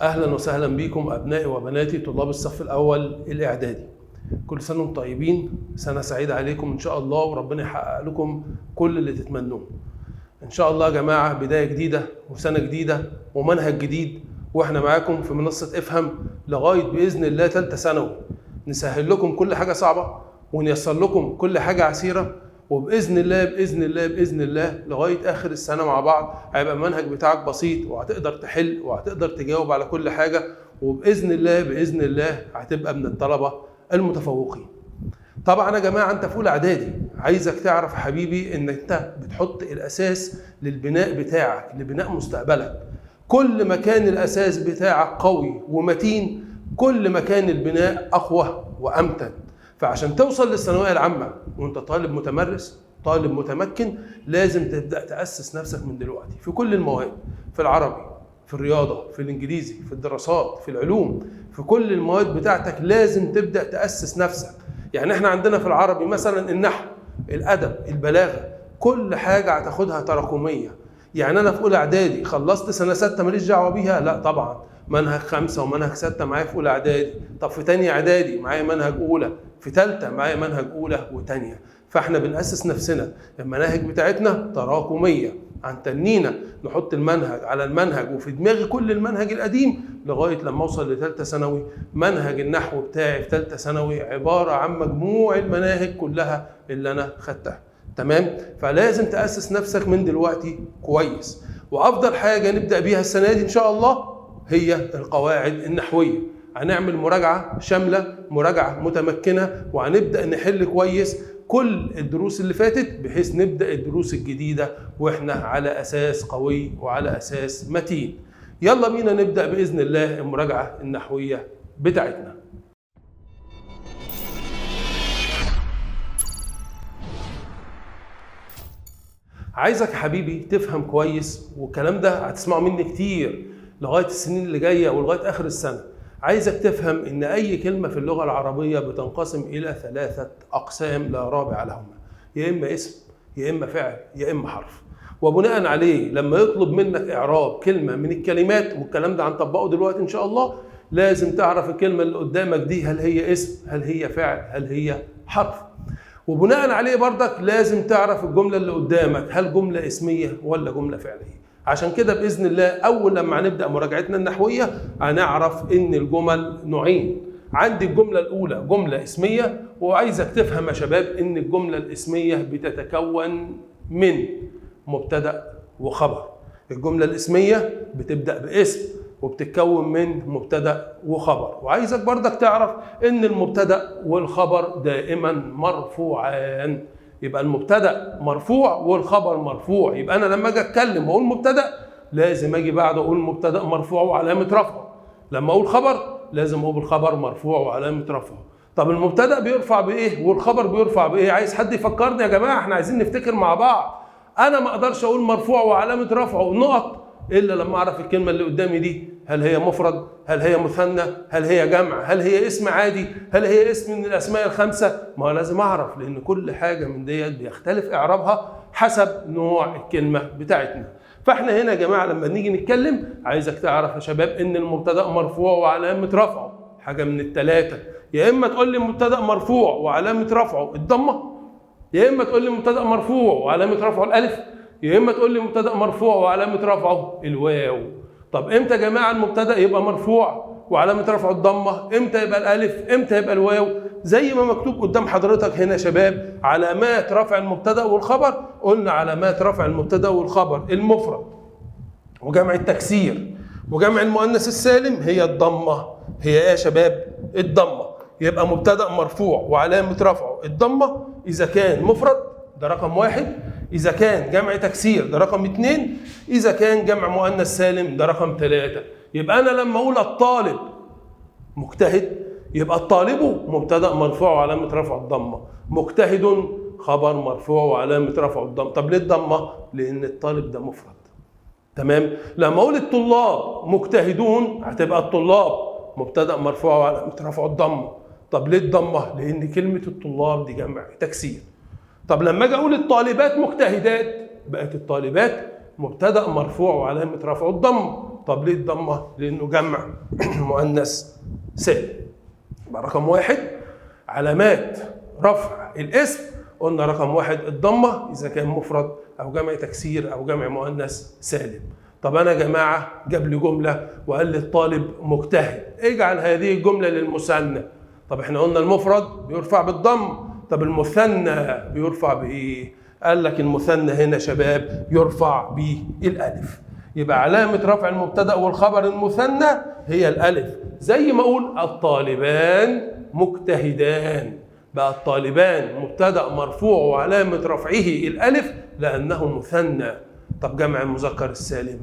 أهلا وسهلا بكم أبنائي وبناتي طلاب الصف الأول الإعدادي. كل سنة وانتم طيبين، سنة سعيدة عليكم إن شاء الله، وربنا يحقق لكم كل اللي تتمنوه إن شاء الله. يا جماعة بداية جديدة وسنة جديدة ومنهج جديد، وإحنا معاكم في منصة افهم لغاية بإذن الله ثالثة ثانوي. نسهل لكم كل حاجة صعبة ونيسر لكم كل حاجة عسيرة، وبإذن الله بإذن الله بإذن الله لغاية آخر السنة مع بعض هيبقى المنهج بتاعك بسيط، وهتقدر تحل وهتقدر تجاوب على كل حاجة، وبإذن الله بإذن الله هتبقى من الطلبة المتفوقين. طبعا يا جماعة أنت في أولى إعدادي، عايزك تعرف يا حبيبي إن أنت بتحط الأساس للبناء بتاعك، لبناء مستقبلك. كل ما كان الأساس بتاعك قوي ومتين، كل ما كان البناء أقوى وأمتن. فعشان توصل للثانوية العامة وانت طالب متمرس، طالب متمكن، لازم تبدأ تأسس نفسك من دلوقتي في كل المواد، في العربي، في الرياضة، في الإنجليزي، في الدراسات، في العلوم، في كل المواد بتاعتك لازم تبدأ تأسس نفسك. يعني احنا عندنا في العربي مثلا النحو، الأدب، البلاغة، كل حاجة هتاخدها تراكمية. يعني أنا في أولى إعدادي خلصت سنة 6 ماليش دعوة بيها؟ لا طبعا، منهج 5 ومنهج 6 معايا في أولى إعدادي. طب في تانية إعدادي معايا منهج أولى، في ثالثة معايا منهج أولى وتانية. فإحنا بنأسس نفسنا، المناهج بتاعتنا تراكمية، عن تنينا نحط المنهج على المنهج، وفي دماغي كل المنهج القديم لغاية لما أوصل لثالثة ثانوي. منهج النحو بتاعي في ثالثة ثانوي عبارة عن مجموع المناهج كلها اللي أنا خدتها. تمام؟ فلازم تأسس نفسك من دلوقتي كويس. وأفضل حاجة نبدأ بيها السنة دي إن شاء الله هي القواعد النحوية. هنعمل مراجعة شاملة، مراجعة متمكنة، وهنبدأ نحل كويس كل الدروس اللي فاتت، بحيث نبدأ الدروس الجديدة وإحنا على أساس قوي وعلى أساس متين. يلا بينا نبدأ بإذن الله المراجعة النحوية بتاعتنا. عايزك يا حبيبي تفهم كويس، والكلام ده هتسمعه مني كتير لغاية السنين اللي جاية ولغاية آخر السنة. عايزك تفهم إن أي كلمة في اللغة العربية بتنقسم إلى 3 أقسام لا رابع لهما، يا إما اسم، يا إما فعل، يا إما حرف. وبناء عليه لما يطلب منك إعراب كلمة من الكلمات، والكلام ده هنطبقه دلوقتي إن شاء الله، لازم تعرف الكلمة اللي قدامك دي هل هي اسم، هل هي فعل، هل هي حرف. وبناء عليه برضك لازم تعرف الجملة اللي قدامك هل جملة اسمية ولا جملة فعلية. عشان كده بإذن الله أول لما هنبدأ مراجعتنا النحوية هنعرف إن الجمل نوعين. عندي الجملة الأولى جملة اسمية، وعايزك تفهم يا شباب إن الجملة الاسمية بتتكون من مبتدأ وخبر. الجملة الاسمية بتبدأ باسم وبتتكون من مبتدأ وخبر. وعايزك برضك تعرف إن المبتدأ والخبر دائما مرفوعان. يبقى المبتدأ مرفوع والخبر مرفوع. يبقى أنا لما أجي أتكلم وأقول مبتدأ لازم أجي بعده أقول مبتدأ مرفوع وعلامة رفعه. لما أقول خبر لازم أقول الخبر مرفوع وعلامة رفعه. طب المبتدأ بيرفع بإيه والخبر بيرفع بإيه؟ عايز حد يفكرني يا جماعة، إحنا عايزين نفتكر مع بعض. أنا ما أقدرش أقول مرفوع وعلامة رفعه نقط إلا لما أعرف الكلمة اللي قدامي دي هل هي مفرد، هل هي مثنى، هل هي جمع، هل هي اسم عادي، هل هي اسم من الأسماء الخمسة. ما لازم أعرف، لأن كل حاجة من ديت بيختلف إعرابها حسب نوع الكلمة بتاعتنا. فإحنا هنا يا جماعة لما نيجي نتكلم عايزك تعرف يا شباب إن المبتدأ مرفوع وعلامة رفعه حاجة من الثلاثة. يا إما تقول لي مبتدأ مرفوع وعلامة رفعه الضمة، يا إما تقول لي مبتدأ مرفوع وعلامة رفعه الألف، يا إما تقول لي مبتدأ مرفوع وعلامة رفعه الواو. طب إمتى يا جماعة المبتدأ يبقى مرفوع وعلامة رفعه الضمة؟ إمتى يبقى الألف؟ إمتى يبقى الواو؟ زي ما مكتوب قدام حضرتك هنا يا شباب، علامات رفع المبتدأ والخبر. قلنا علامات رفع المبتدأ والخبر المفرد وجمع التكسير وجمع المؤنث السالم هي الضمة. هي إيه يا شباب؟ الضمة. يبقى مبتدأ مرفوع وعلامة رفعه الضمة إذا كان مفرد، ده رقم 1. إذا كان جمع تكسير ده رقم 2. إذا كان جمع مؤنث سالم ده رقم 3. يبقى أنا لما أقول الطالب مجتهد يبقى الطالب مبتدأ مرفوع وعلامة رفعه الضمة، مجتهد خبر مرفوع وعلامة رفعه الضمة. طب ليه الضمة؟ لأن الطالب ده مفرد. تمام؟ لما أقول الطلاب مجتهدون هتبقى الطلاب مبتدأ مرفوع وعلامة رفعه الضمة. طب ليه الضمة؟ لأن كلمة الطلاب دي جمع تكسير. طب لما اجي اقول الطالبات مجتهدات بقت الطالبات مبتدأ مرفوع وعلامة رفعه الضمة. طب ليه الضمه؟ لانه جمع مؤنث سالم. يبقى رقم واحد علامات رفع الاسم، قلنا رقم واحد الضمه اذا كان مفرد او جمع تكسير او جمع مؤنث سالم. طب انا يا جماعه جاب لي جمله وقال لي الطالب مجتهد، اجعل هذه الجمله للمثنى. طب احنا قلنا المفرد بيرفع بالضم، طب المثنى بيرفع بايه؟ قال لك المثنى هنا شباب يرفع بالالف. يبقى علامه رفع المبتدا والخبر المثنى هي الالف، زي ما اقول الطالبان مجتهدان. بقى الطالبان مبتدا مرفوع وعلامه رفعه الالف لانه مثنى. طب جمع المذكر السالم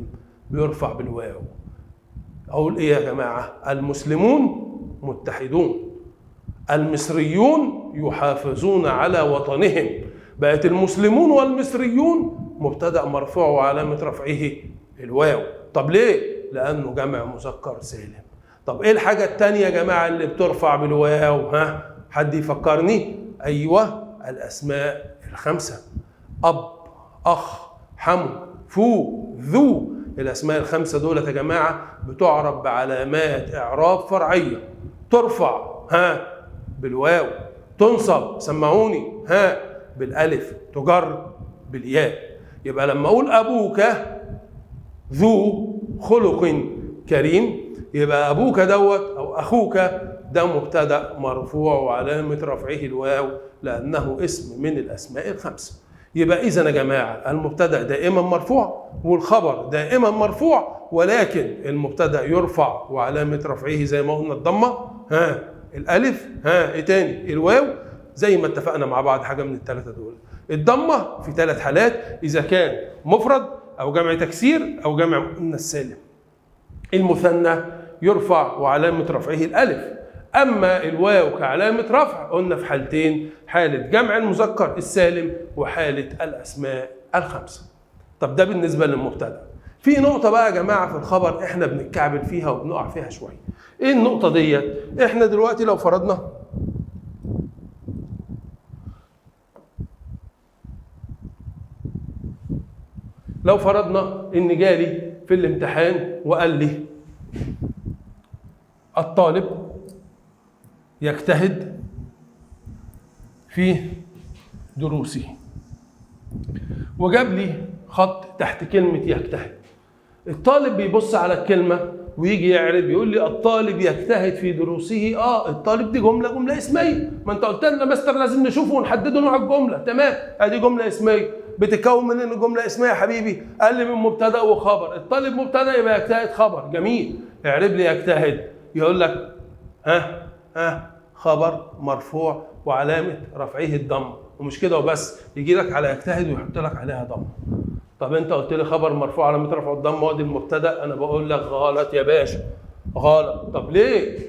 بيرفع بالواو. اقول ايه يا جماعه؟ المسلمون متحدون، المصريون يحافظون على وطنهم. بقت المسلمون والمصريون مبتدا مرفوع وعلامه رفعه الواو. طب ليه؟ لانه جمع مذكر سالم. طب ايه الحاجه الثانيه يا جماعه اللي بترفع بالواو؟ ها حد يفكرني؟ ايوه الاسماء الخمسه: اب، اخ، حمو، فو، ذو. الاسماء الخمسه دول يا جماعه بتعرف بعلامات اعراب فرعيه، ترفع بالواو، تنصب سمعوني بالالف، تجر بالياء. يبقى لما اقول ابوك ذو خلق كريم، يبقى ابوك دوت او اخوك ده مبتدا مرفوع وعلامه رفعه الواو لانه اسم من الاسماء الخمسه. يبقى اذا يا جماعه المبتدا دائما مرفوع والخبر دائما مرفوع، ولكن المبتدا يرفع وعلامه رفعه زي ما قلنا الضمه، الالف، ايه تاني؟ الواو، زي ما اتفقنا مع بعض حاجه من الثلاثه دول. الضمه في 3 حالات: اذا كان مفرد او جمع تكسير او جمع مؤنث سالم. المثنى يرفع وعلامه رفعه الالف. اما الواو كعلامه رفع قلنا في حالتين: حاله جمع المذكر السالم وحاله الاسماء الخمسه. طب ده بالنسبه للمبتدا. في نقطه بقى يا جماعه في الخبر احنا بنتكعبل فيها وبنقع فيها شويه. ايه النقطه ديت؟ احنا دلوقتي لو فرضنا ان جالي في الامتحان وقال لي الطالب يجتهد في دروسه، وجاب لي خط تحت كلمة يجتهد. الطالب بيبص على الكلمة ويجي يعرب يقول لي الطالب يجتهد في دروسه. الطالب دي جملة اسمية، ما انت قلت لنا مستر لازم نشوفه ونحدده نوع الجملة. تمام، ادي جملة اسمية. بتتكون من ان جملة اسمية يا حبيبي؟ قال لي من مبتدا وخبر. الطالب مبتدا يبقى يجتهد خبر. جميل، اعرب لي يجتهد. يقول لك خبر مرفوع وعلامة رفعه الضم. ومش كده وبس، يجي لك على يجتهد ويحط لك عليها ضم. طب انت قلت لي خبر مرفوع علامة رفعه الضم وادي المبتدا، انا بقول لك غلط يا باشا، غلط. طب ليه؟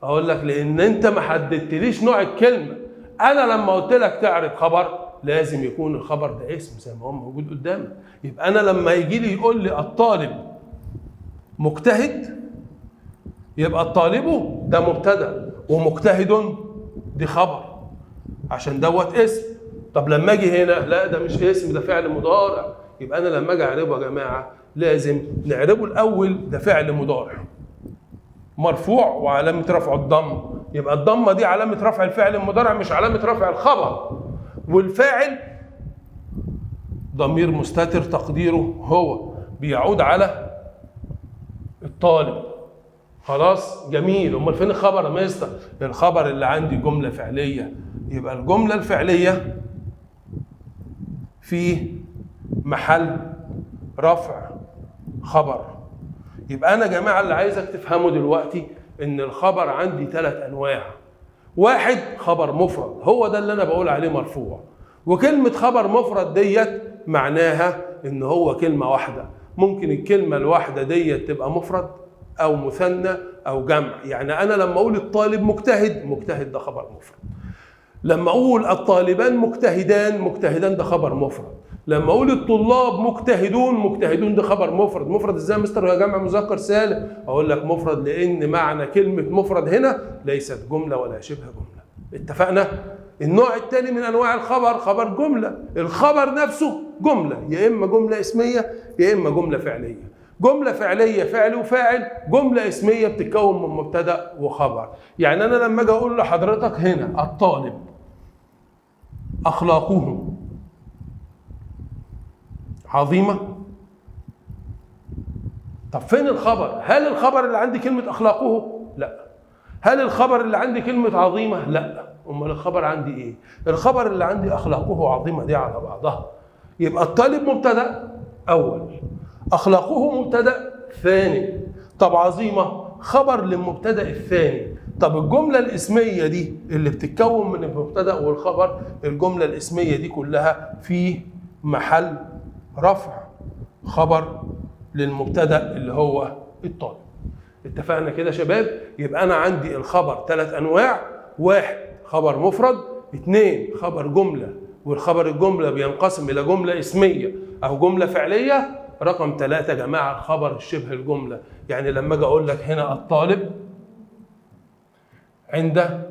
اقول لك لان انت ما حددتليش نوع الكلمة. انا لما قلت لك تعرف خبر لازم يكون الخبر ده اسم زي ما هو موجود قدامك. يبقى انا لما يجي لي يقول لي الطالب مجتهد، يبقى الطالب ده مبتدا ومجتهد دي خبر عشان دوت اسم. طب لما اجي هنا لا ده مش اسم، ده فعل مضارع. يبقى انا لما اجي اعربه يا جماعه لازم نعربه الاول ده فعل مضارع مرفوع وعلامه رفعه الضم. يبقى الضمه دي علامه رفع الفعل المضارع مش علامه رفع الخبر. والفاعل ضمير مستتر تقديره هو، بيعود على الطالب. خلاص جميل. امال فين الخبر يا مستر؟ الخبر اللي عندي جمله فعليه. يبقى الجمله الفعليه في محل رفع خبر. يبقى انا يا جماعه اللي عايزك تفهمه دلوقتي ان الخبر عندي 3 انواع. واحد خبر مفرد، هو ده اللي انا بقول عليه مرفوع. وكلمه خبر مفرد ديت معناها ان هو كلمه واحده. ممكن الكلمه الواحده ديت تبقى مفرد او مثنى او جمع. يعني انا لما اقول الطالب مجتهد، مجتهد ده خبر مفرد. لما اقول الطالبان مجتهدان، مجتهدان ده خبر مفرد. لما اقول الطلاب مجتهدون، مجتهدون ده خبر مفرد. مفرد ازاي يا مستر وهي جمع مذكر سالم؟ اقول لك مفرد لان معنى كلمه مفرد هنا ليست جمله ولا شبه جمله. اتفقنا؟ النوع الثاني من انواع الخبر خبر جمله. الخبر نفسه جمله، يا اما جمله اسميه يا اما جمله فعليه. جملة فعلية فعل وفاعل، جملة اسمية بتتكون من مبتدأ وخبر. يعني أنا لما أجي أقول لحضرتك هنا الطالب أخلاقه عظيمة، طب فين الخبر؟ هل الخبر اللي عندي كلمة أخلاقه؟ لا. هل الخبر اللي عندي كلمة عظيمة؟ لا. أمال الخبر عندي إيه؟ الخبر اللي عندي أخلاقه عظيمة دي على بعضها. يبقى الطالب مبتدأ أول، أخلاقه مبتدأ ثاني، طب عظيمة خبر للمبتدأ الثاني. طب الجملة الاسمية دي اللي بتتكون من المبتدأ والخبر، الجملة الاسمية دي كلها في محل رفع خبر للمبتدأ اللي هو الطالب. اتفقنا كده يا شباب؟ يبقى أنا عندي الخبر 3 أنواع: 1 خبر مفرد، 2 خبر جملة والخبر الجملة بينقسم إلى جملة اسمية أو جملة فعلية، رقم 3 يا جماعة الخبر الشبه الجملة. يعني لما أجي أقول لك هنا الطالب عند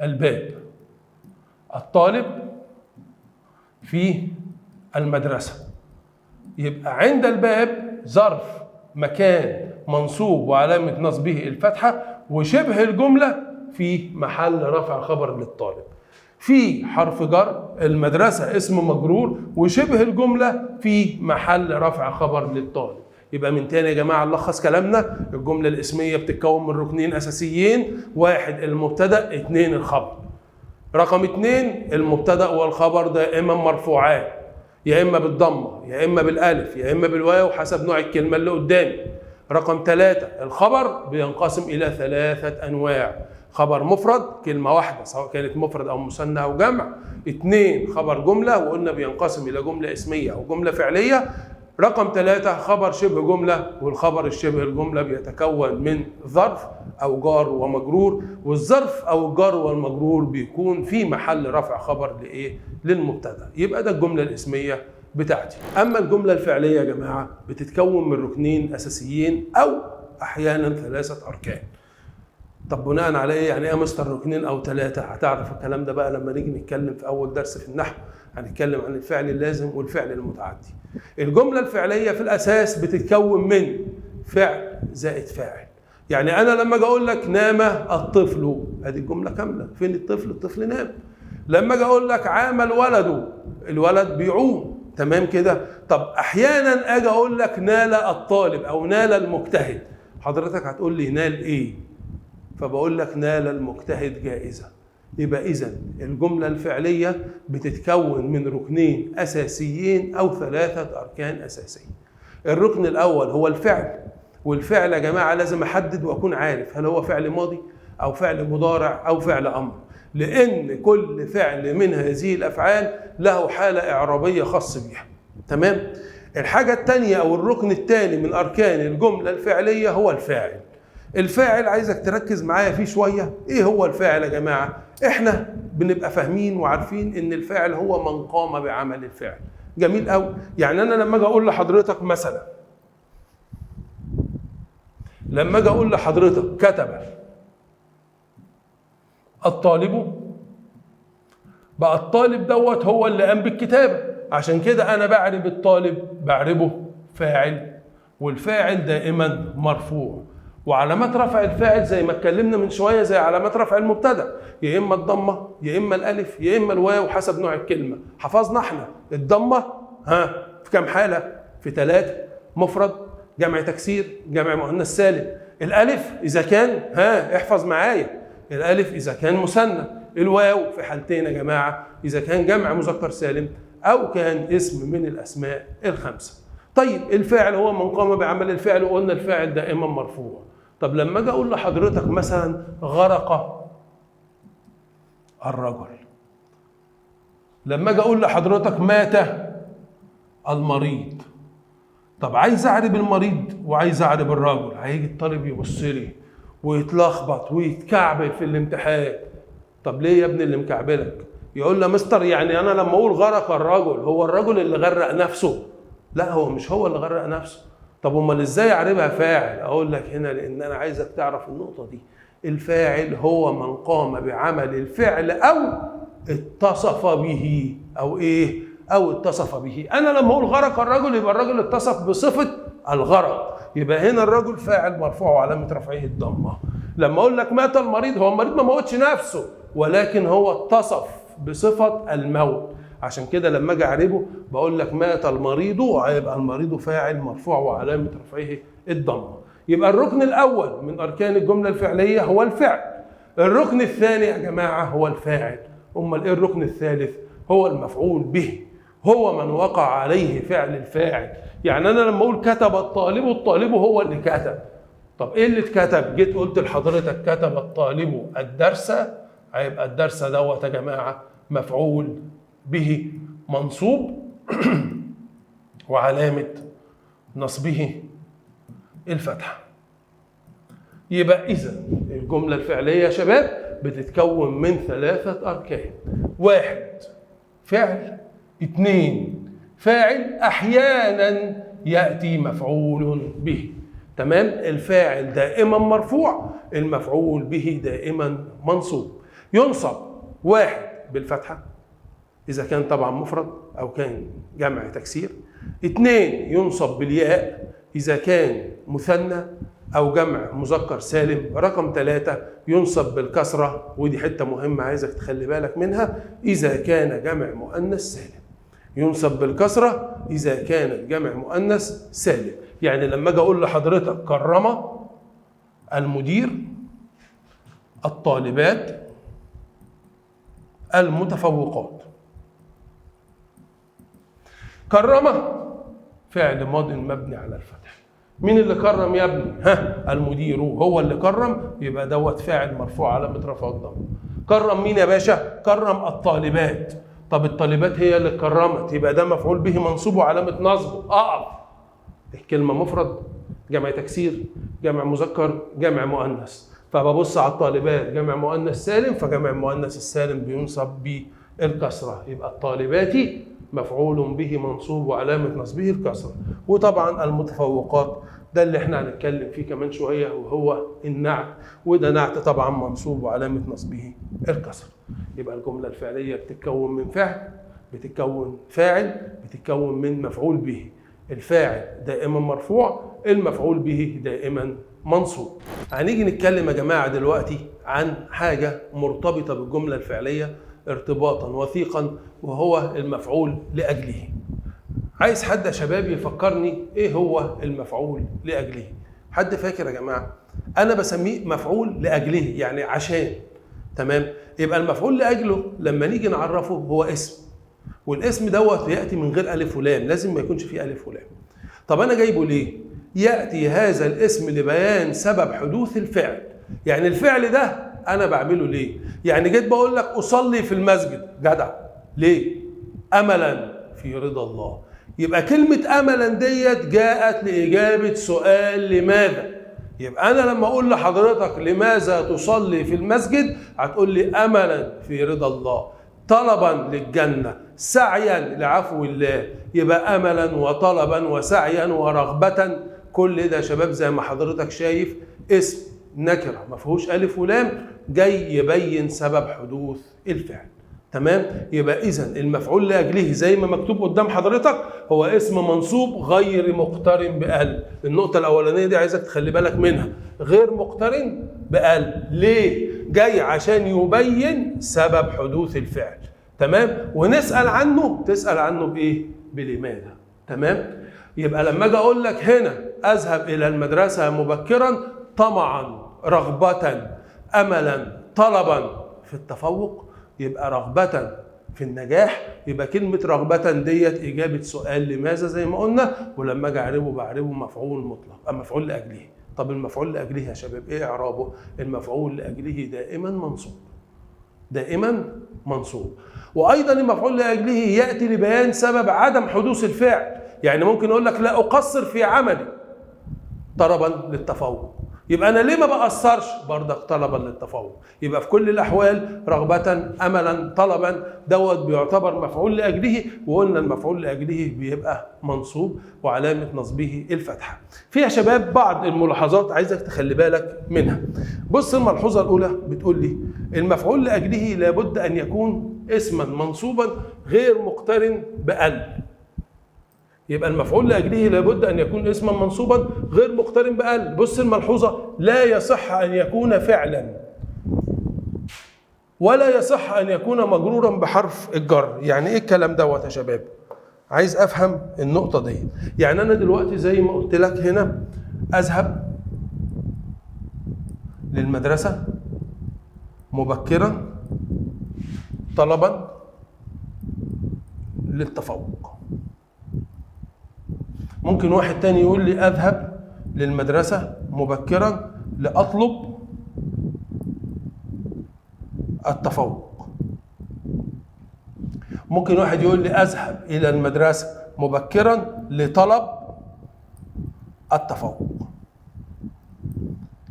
الباب، الطالب في المدرسة، يبقى عند الباب ظرف مكان منصوب وعلامة نصبه الفتحة، وشبه الجملة في محل رفع خبر للطالب. في حرف جر، المدرسة اسم مجرور، وشبه الجملة في محل رفع خبر للطالب. يبقى من تاني يا جماعة نلخص كلامنا: الجملة الاسمية بتتكون من ركنين أساسيين: 1 المبتدأ، 2 الخبر. رقم 2 المبتدأ والخبر دائما مرفوعان، يا إما بالضمة يا إما بالألف يا إما بالواو حسب نوع الكلمة اللي قدامي. رقم 3 الخبر بينقسم إلى 3 أنواع: خبر مفرد كلمة واحدة سواء كانت مفرد أو مثنى أو جمع، 2 خبر جملة وقلنا بينقسم إلى جملة اسمية أو جملة فعلية، رقم 3 خبر شبه جملة، والخبر الشبه الجملة بيتكون من ظرف أو جار ومجرور، والظرف أو الجار والمجرور بيكون في محل رفع خبر لإيه؟ للمبتدأ. يبقى ده الجملة الاسمية بتاعتي. أما الجملة الفعلية يا جماعة بتتكون من ركنين أساسيين أو أحيانا 3 أركان. طب بناء على ايه؟ يعني ايه مستر ركنين او 3؟ هتعرف الكلام ده بقى لما نيجي نتكلم في اول درس في النحو، هنتكلم عن الفعل اللازم والفعل المتعدي. الجمله الفعليه في الاساس بتتكون من فعل زائد فاعل. يعني انا لما اجي اقول لك نام الطفل، ادي الجمله كامله. فين الطفل؟ الطفل نام. لما اجي اقول لك عام الولد، الولد بيعوم. تمام كده؟ طب احيانا اجي اقول لك نال الطالب او نال المجتهد، حضرتك هتقول لي نال ايه؟ فبقول لك نال المجتهد جائزة. يبقى إذن الجملة الفعلية بتتكون من ركنين أساسيين أو 3 أركان أساسية. الركن الأول هو الفعل، والفعل يا جماعة لازم أحدد وأكون عارف هل هو فعل ماضي أو فعل مضارع أو فعل أمر، لأن كل فعل من هذه الأفعال له حالة إعرابية خاصة بها. تمام؟ الحاجة الثانية أو الركن الثاني من أركان الجملة الفعلية هو الفاعل. الفاعل عايزك تركز معايا فيه شوية. ايه هو الفاعل يا جماعة؟ احنا بنبقى فاهمين وعارفين ان الفاعل هو من قام بعمل الفعل. جميل قوي. يعني انا لما اجي اقول لحضرتك مثلا، لما اجي اقول لحضرتك كتب الطالب، بقى الطالب دوت هو اللي قام بالكتابة، عشان كده انا بعرب الطالب بعربه فاعل، والفاعل دائما مرفوع، وعلامات رفع الفاعل زي ما اتكلمنا من شويه زي علامات رفع المبتدا، يا اما الضمه يا اما الالف يا اما الواو حسب نوع الكلمه. حفظنا احنا الضمه في كام حاله؟ في 3: مفرد، جمع تكسير، جمع مؤنث سالم. الالف اذا كان احفظ معايا، الالف اذا كان مثنى. الواو في حالتين يا جماعه: اذا كان جمع مذكر سالم او كان اسم من الاسماء الخمسه. طيب الفاعل هو من قام بعمل الفعل، وقلنا الفاعل دائما مرفوع. طب لما اجي اقول لحضرتك مثلا غرق الرجل، لما اجي اقول لحضرتك مات المريض، طب عايز اعرب المريض وعايز اعرب الرجل، هيجي الطالب يبص لي ويتلخبط ويتكعبل في الامتحان. طب ليه يا ابني اللي مكعبلك؟ يقول له مستر يعني انا لما اقول غرق الرجل هو الرجل اللي غرق نفسه؟ لا، هو مش هو اللي غرق نفسه. طب امال ازاي اعربها فاعل؟ اقول لك هنا لان انا عايزك تعرف النقطه دي. الفاعل هو من قام بعمل الفعل او اتصف به، او ايه؟ او اتصف به. انا لما اقول غرق الرجل يبقى الرجل اتصف بصفه الغرض. يبقى هنا الرجل فاعل مرفوع وعلامة رفعه الضمة. لما اقول لك مات المريض، هو المريض ما موتش نفسه، ولكن هو اتصف بصفة الموت. عشان كده لما اجي اعربه بقول لك مات المريض، هيبقى المريض فاعل مرفوع وعلامة رفعه الضمة. يبقى الركن الاول من اركان الجملة الفعلية هو الفعل. الركن الثاني يا جماعة هو الفاعل. امال ايه الركن الثالث؟ هو المفعول به، هو من وقع عليه فعل الفاعل. يعني انا لما اقول كتب الطالب، الطالب هو اللي كتب. طب ايه اللي اتكتب؟ جيت قلت لحضرتك كتب الطالب الدرس، هيبقى الدرس دوت يا جماعه مفعول به منصوب وعلامه نصبه الفتحه. يبقى اذا الجمله الفعليه يا شباب بتتكون من 3 اركان: 1 فعل، 2 فاعل احيانا ياتي مفعول به. تمام؟ الفاعل دائما مرفوع، المفعول به دائما منصوب. ينصب 1 بالفتحه اذا كان طبعا مفرد او كان جمع تكسير. 2 ينصب بالياء اذا كان مثنى او جمع مذكر سالم. رقم 3 ينصب بالكسره، ودي حته مهمه عايزك تخلي بالك منها، اذا كان جمع مؤنث سالم. ينصب بالكسره اذا كان جمع مؤنث سالم. يعني لما اجي اقول لحضرتك كرم المدير الطالبات المتفوقات. كرم فعل ماض مبني على الفتح. مين اللي كرم يا ابني؟ المدير هو اللي كرم، يبقى دوت فاعل مرفوع علامة رفعه الضمة. كرم مين يا باشا؟ كرم الطالبات. طب الطالبات هي اللي كرمت، يبقى ده مفعول به منصوب وعلامة نصبه. اقف. الكلمة مفرد، جمع تكسير، جمع مذكر، جمع مؤنث. فببص على الطالبات جمع مؤنث سالم، فجمع المؤنث السالم بينصب بالكسرة، يبقى الطالبات مفعول به منصوب وعلامة نصبه الكسرة. وطبعا المتفوقات ده اللي احنا هنتكلم فيه كمان شوية، وهو النعت، وده نعت طبعا منصوب وعلامة نصبه الكسرة. يبقى الجملة الفعلية بتتكون من فعل، بتتكون فاعل، بتتكون من مفعول به. الفاعل دائما مرفوع، المفعول به دائما منصوب. هنيجي نتكلم يا جماعة دلوقتي عن حاجة مرتبطة بالجملة الفعلية ارتباطا وثيقا، وهو المفعول لأجله. عايز حد يا شباب يفكرني ايه هو المفعول لأجله؟ حد فاكر يا جماعة؟ انا بسميه مفعول لأجله، يعني عشان. تمام؟ يبقى المفعول لأجله لما نيجي نعرفه هو اسم، والاسم دوت يأتي من غير ألف ولام، لازم ما يكونش فيه ألف ولام. طب أنا جايبه ليه؟ يأتي هذا الاسم لبيان سبب حدوث الفعل. يعني الفعل ده أنا بعمله ليه؟ يعني جيت بقول لك أصلي في المسجد، جدع. ليه؟ أملا في رضا الله. يبقى كلمة أملا ديت جاءت لإجابة سؤال لماذا. يبقى أنا لما أقول لحضرتك لماذا تصلي في المسجد، هتقول لي أملا في رضا الله، طلبا للجنة، سعيا لعفو الله. يبقى أملا وطلبا وسعيا ورغبة، كل ده شباب زي ما حضرتك شايف اسم نكرة ما فيهوش ألف ولام، جاي يبين سبب حدوث الفعل. تمام؟ يبقى إذن المفعول لأجله زي ما مكتوب قدام حضرتك هو اسم منصوب غير مقترن بأل. النقطة الأولانية دي عايزك تخلي بالك منها، غير مقترن بأل. ليه؟ جاي عشان يبين سبب حدوث الفعل. تمام؟ ونسأل عنه، تسأل عنه بإيه؟ بلماذا. تمام؟ يبقى لما أجي أقول لك هنا أذهب إلى المدرسة مبكرا طمعا، رغبة، أملا، طلبا في التفوق، يبقى رغبة في النجاح. يبقى كلمة رغبة ديت إجابة سؤال لماذا زي ما قلنا، ولما أجي أعربه بعربه مفعول مطلق، مفعول لأجله. طب المفعول لأجله يا شباب إيه إعرابه؟ المفعول لأجله دائما منصوب، دائما منصوب. وأيضا المفعول لأجله يأتي لبيان سبب عدم حدوث الفعل. يعني ممكن أقول لك لا أقصر في عملي طلبا للتفوق، يبقى أنا ليه ما بقصرش؟ برضك طلبا للتفوق. يبقى في كل الأحوال رغبة، أملا، طلبا دوت بيعتبر مفعول لأجله، وقلنا المفعول لأجله بيبقى منصوب وعلامة نصبه الفتحة. فيها شباب بعض الملاحظات عايزك تخلي بالك منها. بص الملحوظة الأولى بتقول لي المفعول لأجله لابد أن يكون اسما منصوبا غير مقترن بأل. يبقى المفعول لاجله لابد ان يكون اسما منصوبا غير مقترن بال. بص الملحوظه، لا يصح ان يكون فعلا ولا يصح ان يكون مجرورا بحرف الجر. يعني ايه الكلام دوت يا شباب؟ عايز افهم النقطه دي. يعني انا دلوقتي زي ما قلت لك هنا، اذهب للمدرسه مبكرا طلبا للتفوق. ممكن واحد تاني يقول لي اذهب للمدرسه مبكرا لاطلب التفوق. ممكن واحد يقول لي اذهب الى المدرسه مبكرا لطلب التفوق.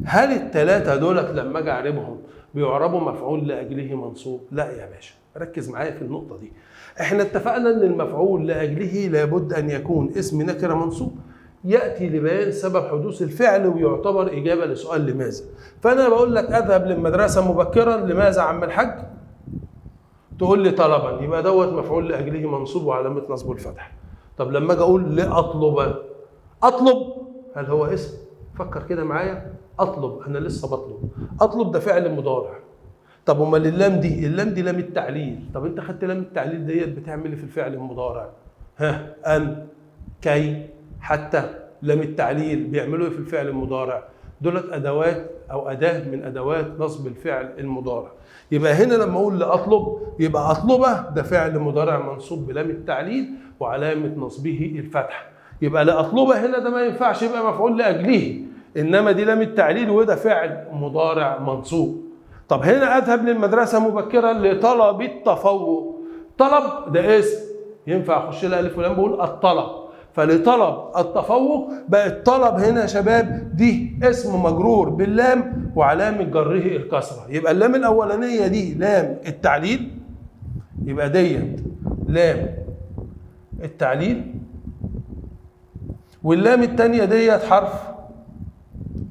هل الثلاثه دولت لما اجي اعربهم بيعربوا مفعول لاجله منصوب؟ لا يا باشا، ركز معايا في النقطه دي. احنا اتفقنا ان المفعول لاجله لابد ان يكون اسم نكره منصوب ياتي لبيان سبب حدوث الفعل ويعتبر اجابه لسؤال لماذا. فانا بقول لك اذهب للمدرسه مبكرا لماذا عم الحاج؟ تقول لي طلبا، يبقى دوت مفعول لاجله منصوب وعلامه نصبه الفتح. طب لما اجي اقول لاطلب، اطلب هل هو اسم؟ فكر كده معايا، اطلب انا لسه بطلب، اطلب ده فعل مضارع. طب امال اللام دي؟ اللام دي لام التعليل. طب انت خدت لام التعليل ديت بتعمل ايه في الفعل المضارع؟ ها، ان، كي، حتى. لام التعليل بيعملوا ايه في الفعل المضارع؟ دولت ادوات او اداه من ادوات نصب الفعل المضارع. يبقى هنا لما اقول لاطلب، يبقى اطلبه ده فعل مضارع منصوب بلام التعليل وعلامه نصبه الفتحه. يبقى لاطلبه هنا ده ما ينفعش يبقى مفعول لاجله، انما دي لام التعليل وده فعل مضارع منصوب. طب هنا اذهب للمدرسه مبكرا لطلب التفوق، طلب ده اسم ينفع اخش لها الف ولام، بقول الطلب. فلطلب التفوق بقى الطلب هنا يا شباب دي اسم مجرور باللام وعلامه جره الكسره. يبقى اللام الاولانيه دي لام التعليل، يبقى ديت لام التعليل، واللام الثانيه ديت حرف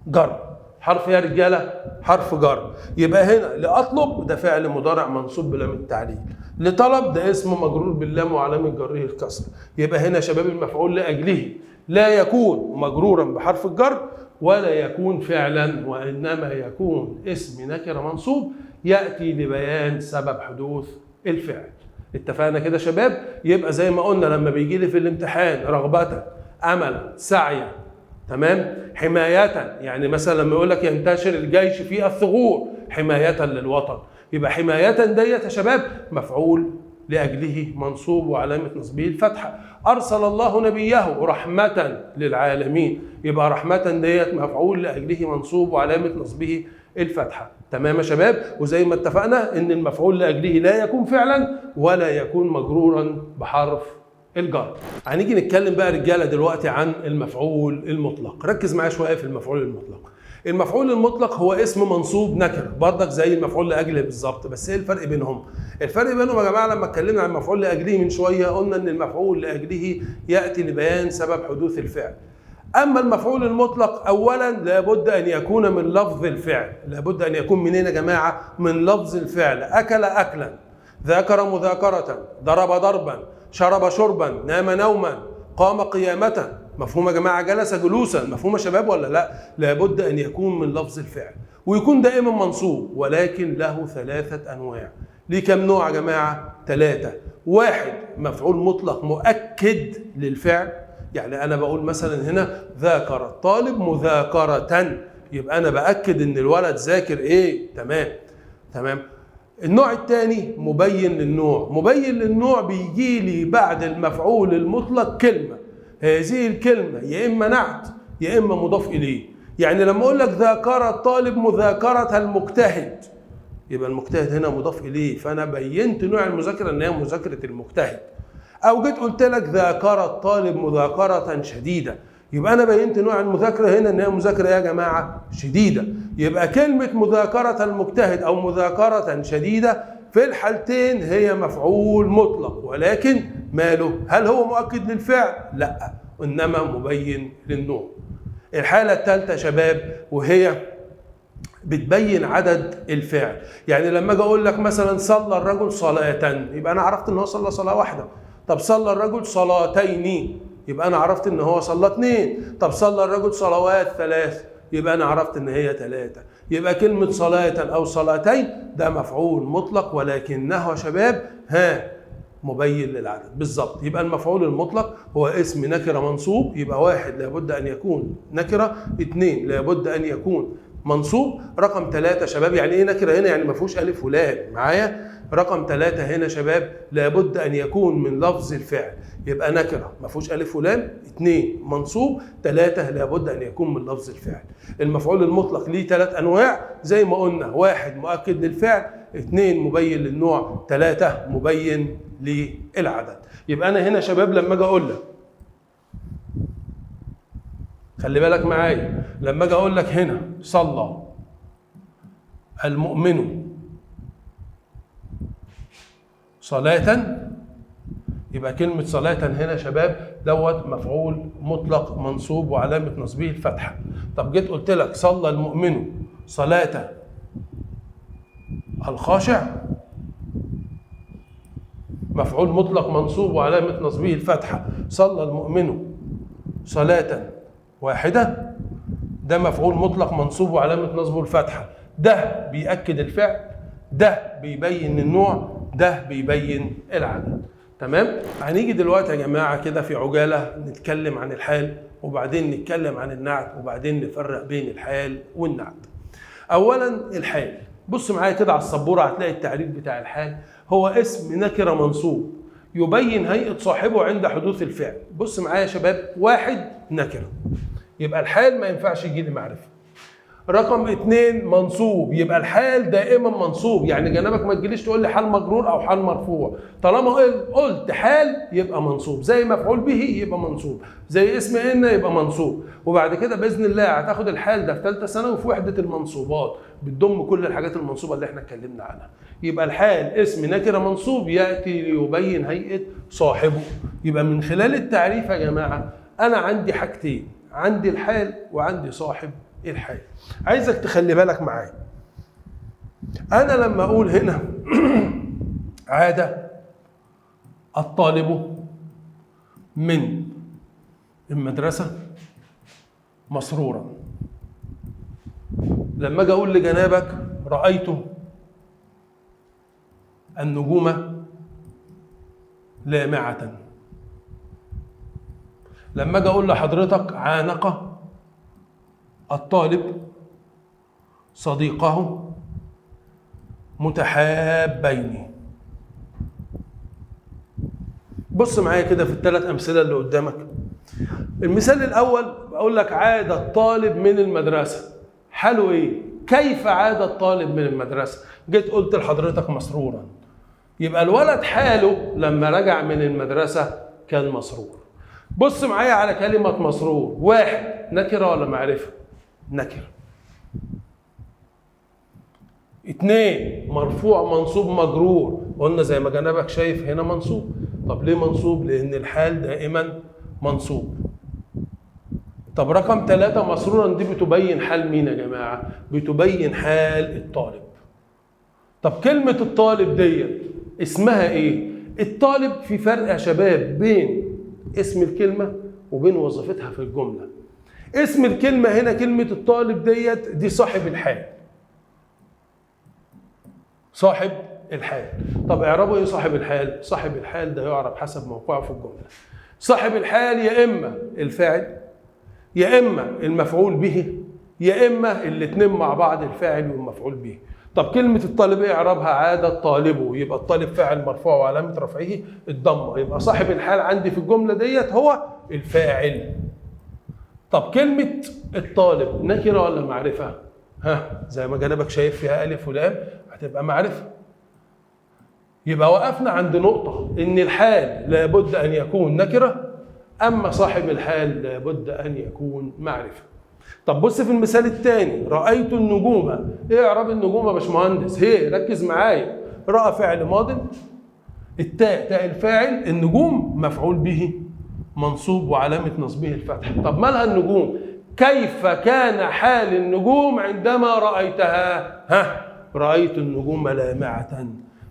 جر. حرف يا رجاله؟ حرف جر. يبقى هنا لاطلب ده فعل مضارع منصوب بلام التعليل، لطلب ده اسم مجرور باللام وعلامه جره الكسر. يبقى هنا يا شباب المفعول لاجله لا يكون مجرورا بحرف الجر ولا يكون فعلا، وانما يكون اسم نكره منصوب ياتي لبيان سبب حدوث الفعل. اتفقنا كده يا شباب؟ يبقى زي ما قلنا لما بيجي لي في الامتحان رغبه، املا، سعيا، تمام، حماية، يعني مثلا لما يقول لك ينتشر الجيش في الثغور حماية للوطن، يبقى حماية ديت يا شباب مفعول لأجله منصوب وعلامة نصبه الفتحة. أرسل الله نبيه رحمة للعالمين، يبقى رحمة ديت مفعول لأجله منصوب وعلامة نصبه الفتحة. تمام يا شباب؟ وزي ما اتفقنا إن المفعول لأجله لا يكون فعلا ولا يكون مجرورا بحرف الجر. هنيجي نتكلم بقى رجاله دلوقتي عن المفعول المطلق. ركز معايا شويه في المفعول المطلق. المفعول المطلق هو اسم منصوب نكره برضك زي المفعول لاجله بالظبط، بس ايه الفرق بينهم؟ الفرق بينهم يا جماعه لما اتكلمنا عن المفعول لاجله من شويه قلنا ان المفعول لاجله ياتي لبيان سبب حدوث الفعل. اما المفعول المطلق اولا لابد ان يكون من لفظ الفعل. لابد ان يكون منين يا جماعه؟ من لفظ الفعل. اكل اكلا، ذاكر مذاكره، ضرب ضربا، شرب شربا، نام نوما، قام قيامة. مفهوم يا جماعة؟ جلس جلوسا. مفهوم يا شباب ولا لا؟ لابد أن يكون من لفظ الفعل ويكون دائما منصوب، ولكن له ثلاثة أنواع. ليه كم نوع يا جماعة؟ 3. 1 مفعول مطلق مؤكد للفعل، يعني أنا بقول مثلا هنا ذاكر الطالب مذاكرة، يبقى أنا بأكد إن الولد ذاكر إيه؟ تمام. النوع الثاني مبين للنوع. مبين للنوع بيجي لي بعد المفعول المطلق كلمة، هذه الكلمة يا إما نعت يا إما مضاف إليه. يعني لما أقول لك ذاكر الطالب مذاكرة المجتهد، يبقى المجتهد هنا مضاف إليه، فأنا بينت نوع المذاكرة إن هي مذاكرة المجتهد. أو جيت قلت لك ذاكر الطالب مذاكرة شديدة، يبقى أنا بينت نوع المذاكرة هنا إن هي مذاكرة يا جماعة شديدة. يبقى كلمة مذاكرة المجتهد أو مذاكرة شديدة في الحالتين هي مفعول مطلق، ولكن ماله؟ هل هو مؤكد للفعل؟ لا، إنما مبين للنوع. الحالة الثالثة شباب وهي بتبين عدد الفعل. يعني لما أجي أقول لك مثلا صلى الرجل صلاة، يبقى أنا عرفت إن هو صلى صلاة واحدة. طب صلى الرجل صلاتين، يبقى انا عرفت ان هو صلى 2. طب صلى الرجل صلوات 3، يبقى انا عرفت ان هي 3. يبقى كلمة صلاة او صلاتين ده مفعول مطلق، ولكنه يا شباب مبين للعدد بالظبط. يبقى المفعول المطلق هو اسم نكرة منصوب، يبقى 1 لابد ان يكون نكرة، 2 لابد ان يكون منصوب، رقم 3 شباب يعني ايه نكرة هنا؟ يعني ما فيهوش الف ولام معايا. رقم 3 هنا شباب لابد ان يكون من لفظ الفعل، يبقى نكرة ما فيهوش الف ولام، 2 منصوب، 3 لابد ان يكون من لفظ الفعل. المفعول المطلق ليه 3 انواع زي ما قلنا، 1 مؤكد للفعل، 2 مبين للنوع، 3 مبين للعدد. يبقى انا هنا شباب لما اجي اقول لك، خلي بالك معايا، لما اجي اقول لك هنا صلى المؤمن صلاة، يبقى كلمة صلاة هنا شباب دوت مفعول مطلق منصوب وعلامة نصبه الفتحة. طب جيت قلت لك صلى المؤمن صلاة الخاشع، مفعول مطلق منصوب وعلامة نصبه الفتحة. صلى المؤمن صلاة واحدة، ده مفعول مطلق منصوب وعلامة نصبه الفتحة. ده بيأكد الفعل، ده بيبين النوع، ده بيبين العدد. تمام؟ هنيجي دلوقتي يا جماعة كده في عجالة نتكلم عن الحال، وبعدين نتكلم عن النعت، وبعدين نفرق بين الحال والنعت. أولا الحال، بص معايا كده على السبورة هتلاقي التعريف بتاع الحال هو اسم نكرة منصوب يبين هيئة صاحبه عند حدوث الفعل. بص معايا يا شباب، 1 نكرة، يبقى الحال ما ينفعش يجي لي معرفة. رقم 2 منصوب، يبقى الحال دائما منصوب، يعني جنبك ما تجيليش تقول لي حال مجرور او حال مرفوع، طالما قلت حال يبقى منصوب، زي مفعول به يبقى منصوب، زي اسم ان يبقى منصوب. وبعد كده باذن الله هتاخد الحال ده في ثالثه ثانوي وفي وحده المنصوبات بتضم كل الحاجات المنصوبه اللي احنا اتكلمنا عنها. يبقى الحال اسم نكره منصوب ياتي ليبين هيئه صاحبه. يبقى من خلال التعريف يا جماعه انا عندي حاجتين، عندي الحال وعندي صاحب الحال. عايزك تخلي بالك معايا، انا لما اقول هنا عاد الطالب من المدرسة مسرورا، لما اجي اقول لجنابك رأيت النجوم لامعة، لما اجي اقول لحضرتك عانق الطالب صديقه متحابين. بص معايا كده في الثلاث امثله اللي قدامك. المثال الاول بقول لك عاد الطالب من المدرسه، حاله ايه؟ كيف عاد الطالب من المدرسه؟ جيت قلت لحضرتك مسرورا، يبقى الولد حاله لما رجع من المدرسه كان مسرور. بص معايا على كلمه مسرور، 1 نكره ولا معرفه؟ نكره. 2 مرفوع منصوب مجرور، قلنا زي ما جنبك شايف هنا منصوب. طب ليه منصوب؟ لأن الحال دائما منصوب. طب رقم 3 مسرورا دي بتبين حال مين يا جماعة؟ بتبين حال الطالب. طب كلمة الطالب ديت اسمها ايه؟ الطالب في فرق يا شباب بين اسم الكلمة وبين وظيفتها في الجملة. اسم الكلمة هنا كلمة الطالب دي صاحب الحال، صاحب الحال. طب اعربوا ايه صاحب الحال؟ صاحب الحال ده يعرب حسب موقعه في الجملة. صاحب الحال يا اما الفاعل يا اما المفعول به يا اما الاثنين مع بعض، الفاعل والمفعول به. طب كلمة الطالب ايه اعرابها؟ عاد الطالب، يبقى الطالب فاعل مرفوع وعلامة رفعه الضمة، يبقى صاحب الحال عندي في الجملة ديت هو الفاعل. طب كلمة الطالب نكرة ولا معرفة؟ زي ما جنبك شايف فيها ألف ولام هتبقى معرفة. يبقى وقفنا عند نقطة إن الحال لابد أن يكون نكرة، أما صاحب الحال لابد أن يكون معرفة. طب بص في المثال الثاني، رأيت النجوم، إيه إعراب النجوم يا باشمهندس؟ ركز معايا، رأى فعل ماض، التاء تاء الفاعل، النجوم مفعول به منصوب وعلامة نصبه الفتح. طب مالها النجوم؟ كيف كان حال النجوم عندما رأيتها؟ رأيت النجوم لامعة.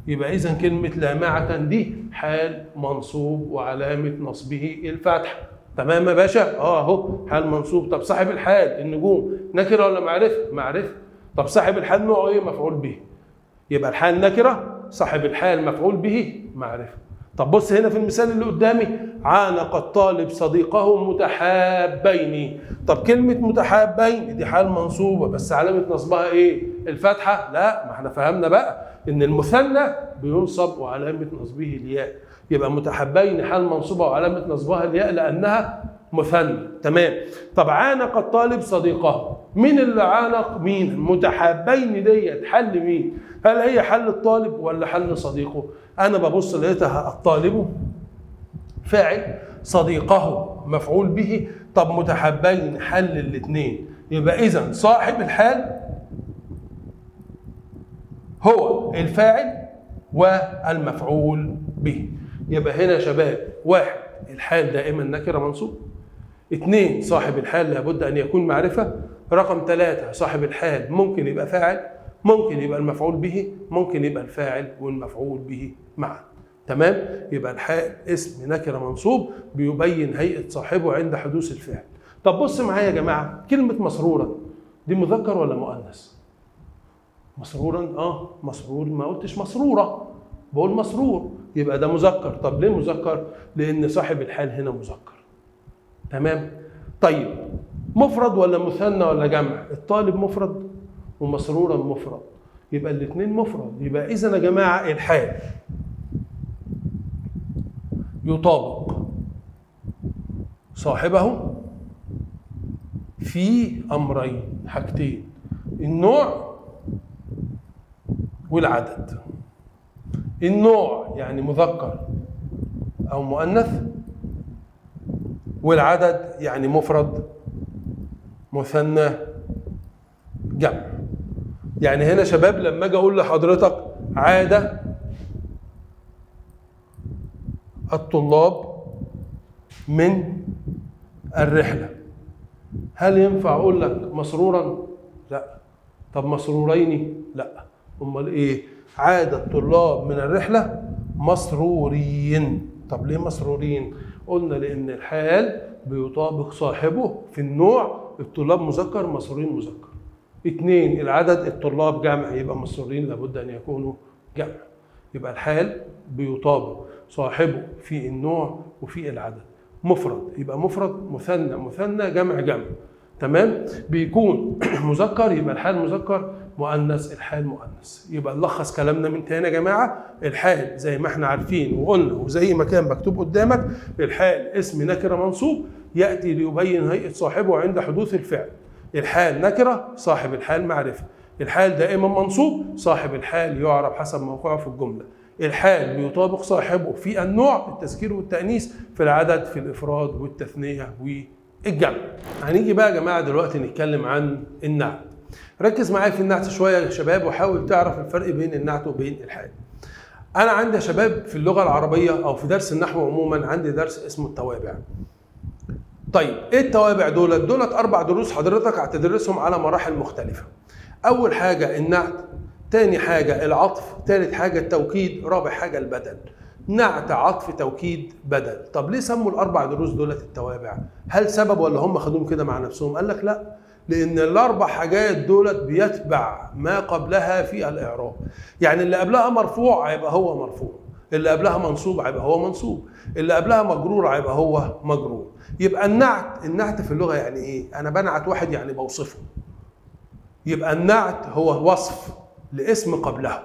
يبقى إذن كلمة لامعة دي حال منصوب وعلامة نصبه الفتح. تمام يا باشا؟ اهو حال منصوب. طب صاحب الحال النجوم نكره ولا معرفه؟ معرفه. طب صاحب الحال نوعه ايه؟ مفعول به. يبقى الحال نكره، صاحب الحال مفعول به، معرفه. طب بص هنا في المثال اللي قدامي، عانق الطالب صديقه متحابين. طب كلمه متحابين دي حال منصوبه، بس علامه نصبها ايه؟ الفتحه؟ لا، ما احنا فهمنا بقى ان المثنى بينصب وعلامه نصبه الياء. يبقى متحابين حال منصوبه وعلامه نصبها الياء لانها مثنى. تمام. طب عانق الطالب صديقه، مين اللي عانق مين؟ متحابين ديت حل مين؟ هل هي حل الطالب ولا حل صديقه؟ انا ببص لقيتها الطالب فاعل، صديقه مفعول به. طب متحابين حل الاثنين. يبقى اذا صاحب الحال هو الفاعل والمفعول به. يبقى هنا يا شباب، واحد، الحال دائما نكره منصوب. اثنين، صاحب الحال لابد ان يكون معرفه. رقم ثلاثة، صاحب الحال ممكن يبقى فاعل، ممكن يبقى المفعول به، ممكن يبقى الفاعل والمفعول به معا. تمام؟ يبقى الحال اسم نكره منصوب بيبين هيئه صاحبه عند حدوث الفعل. طب بص معايا يا جماعه، كلمه مسرورا دي مذكر ولا مؤنث؟ مسرورا مسرور، ما قلتش مسروره، بقول مسرور، يبقى ده مذكر. طب ليه مذكر؟ لان صاحب الحال هنا مذكر. تمام؟ طيب مفرد ولا مثنى ولا جمع؟ الطالب مفرد ومسرورا مفرد، يبقى الاثنين مفرد. يبقى اذا يا جماعه الحال يطابق صاحبه في امرين، حاجتين، النوع والعدد. النوع يعني مذكر او مؤنث، والعدد يعني مفرد مثنى جمع. يعني هنا شباب لما اجي اقول لحضرتك عاد الطلاب من الرحله، هل ينفع اقول لك مسرورا؟ لا. طب مسرورين؟ لا. امال ايه؟ عاد الطلاب من الرحله مسرورين. طب ليه مسرورين؟ قلنا لان الحال بيطابق صاحبه في النوع، الطلاب مذكر، مسرورين مذكر. اثنين، العدد، الطلاب جمع، يبقى مسرورين لابد ان يكونوا جمع. يبقى الحال بيطابق صاحبه في النوع وفي العدد. مفرد يبقى مفرد، مثنى مثنى، جمع جمع. تمام؟ بيكون مذكر يبقى الحال مذكر، مؤنث الحال مؤنث. يبقى نلخص كلامنا من تاني يا جماعه، الحال زي ما احنا عارفين وقلنا وزي ما كان مكتوب قدامك، الحال اسم نكره منصوب ياتي ليبين هيئه صاحبه عند حدوث الفعل. الحال نكره، صاحب الحال معرفه. الحال دائما منصوب، صاحب الحال يعرف حسب موقعه في الجمله. الحال بيطابق صاحبه في النوع، التذكير والتأنيث، في العدد، في الإفراد والتثنية والجمع. هنيجي بقى يا جماعة دلوقتي نتكلم عن النعت. ركز معايا في النعت شوية يا شباب وحاول تعرف الفرق بين النعت وبين الحال. أنا عندي يا شباب في اللغة العربية أو في درس النحو عموما عندي درس اسمه التوابع. طيب إيه التوابع دولت 4 دروس حضرتك هتدرسهم على مراحل مختلفة. أول حاجة النعت، تاني حاجة العطف، تالت حاجة التوكيد، رابع حاجة البدل. نعت، عطف، توكيد، بدل. طب ليه سموا ال4 دروس دولت التوابع؟ هل سبب ولا هم خدوهم كده مع نفسهم؟ قال لك لا، لأن ال4 حاجات دولت بيتبع ما قبلها في الإعراب. يعني اللي قبلها مرفوع هيبقى هو مرفوع، اللي قبلها منصوب هيبقى هو منصوب، اللي قبلها مجرور هيبقى هو مجرور. يبقى النعت في اللغة يعني إيه؟ أنا بنعت واحد يعني بوصفه. يبقى النعت هو وصف لاسم قبله،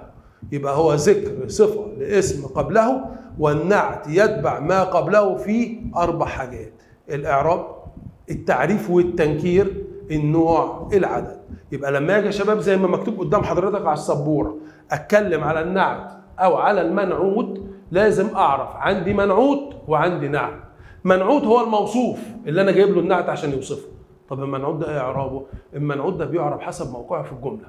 يبقى هو ذكر صفة لاسم قبله، والنعت يتبع ما قبله في 4 حاجات: الإعراب، التعريف والتنكير، النوع، العدد. يبقى لما اجي يا شباب زي ما مكتوب قدام حضرتك على السبورة اتكلم على النعت او على المنعوت، لازم اعرف عندي منعوت وعندي نعت. منعوت هو الموصوف اللي انا جايب له النعت عشان يوصفه. طب المنعوت ده ايه اعرابه؟ المنعوت ده بيعرب حسب موقعه في الجمله،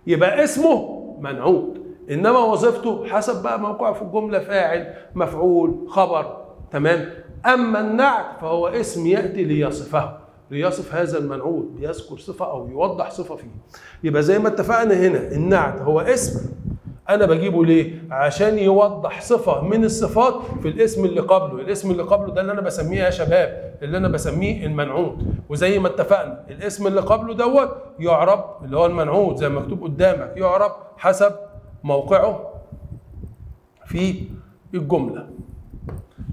يبقى اسمه منعوت، انما وظيفته حسب بقى موقعه في الجمله، فاعل، مفعول، خبر. تمام؟ اما النعت فهو اسم ياتي ليصف هذا المنعوت، بيذكر صفه او يوضح صفه فيه. يبقى زي ما اتفقنا هنا النعت هو اسم انا بجيبه ليه؟ عشان يوضح صفه من الصفات في الاسم اللي قبله. الاسم اللي قبله ده اللي انا بسميه يا شباب، اللي انا بسميه المنعوت. وزي ما اتفقنا الاسم اللي قبله دوت يعرب، اللي هو المنعوت زي ما مكتوب قدامك، يعرب حسب موقعه في الجمله.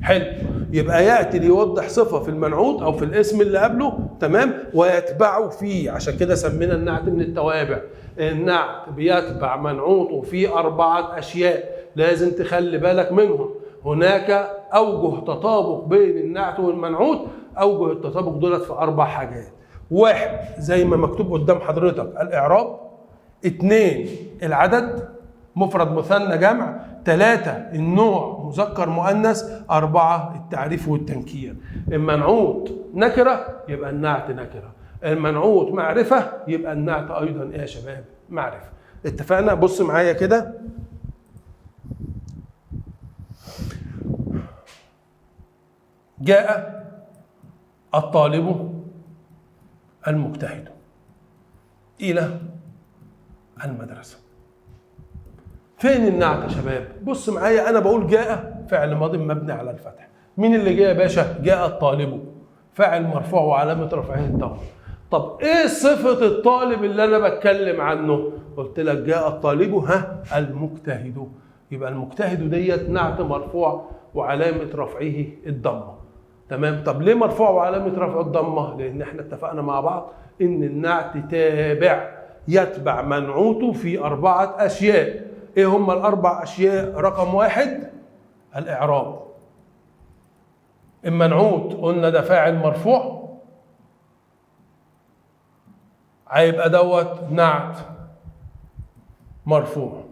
حلو، يبقى ياتي ليوضح صفه في المنعوت او في الاسم اللي قبله، تمام، ويتبعه فيه. عشان كده سمينا النعت من التوابع. النعت بيتبع منعوته في 4 أشياء لازم تخلي بالك منهم. هناك اوجه تطابق بين النعت والمنعوت. اوجه التطابق دولت في 4 حاجات. 1 زي ما مكتوب قدام حضرتك الاعراب. 2 العدد مفرد مثنى جمع. 3 النوع مذكر مؤنث. 4 التعريف والتنكير. المنعوت نكره يبقى النعت نكره. المنعوت معرفه يبقى النعت ايضا ايه يا شباب؟ معرفه. اتفقنا؟ بص معايا كده. جاء الطالب المجتهد الى المدرسه. فين النعت يا شباب؟ بص معايا، انا بقول جاء فعل ماضي مبني على الفتح. مين اللي جاء يا باشا؟ جاء الطالب، فاعل مرفوع وعلامه رفعه الضمه. طب ايه صفه الطالب اللي انا بتكلم عنه؟ قلت لك جاء الطالب المجتهد. يبقى المجتهد ديت نعت مرفوع وعلامه رفعه الضمه. تمام؟ طب ليه مرفوع وعلامه رفعه الضمه؟ لان احنا اتفقنا مع بعض ان النعت تابع، يتبع منعوته في 4 أشياء. ايه هم ال4 أشياء؟ رقم 1 الاعراب. المنعوت قلنا ده فاعل مرفوع، هيبقى دوت نعت مرفوع.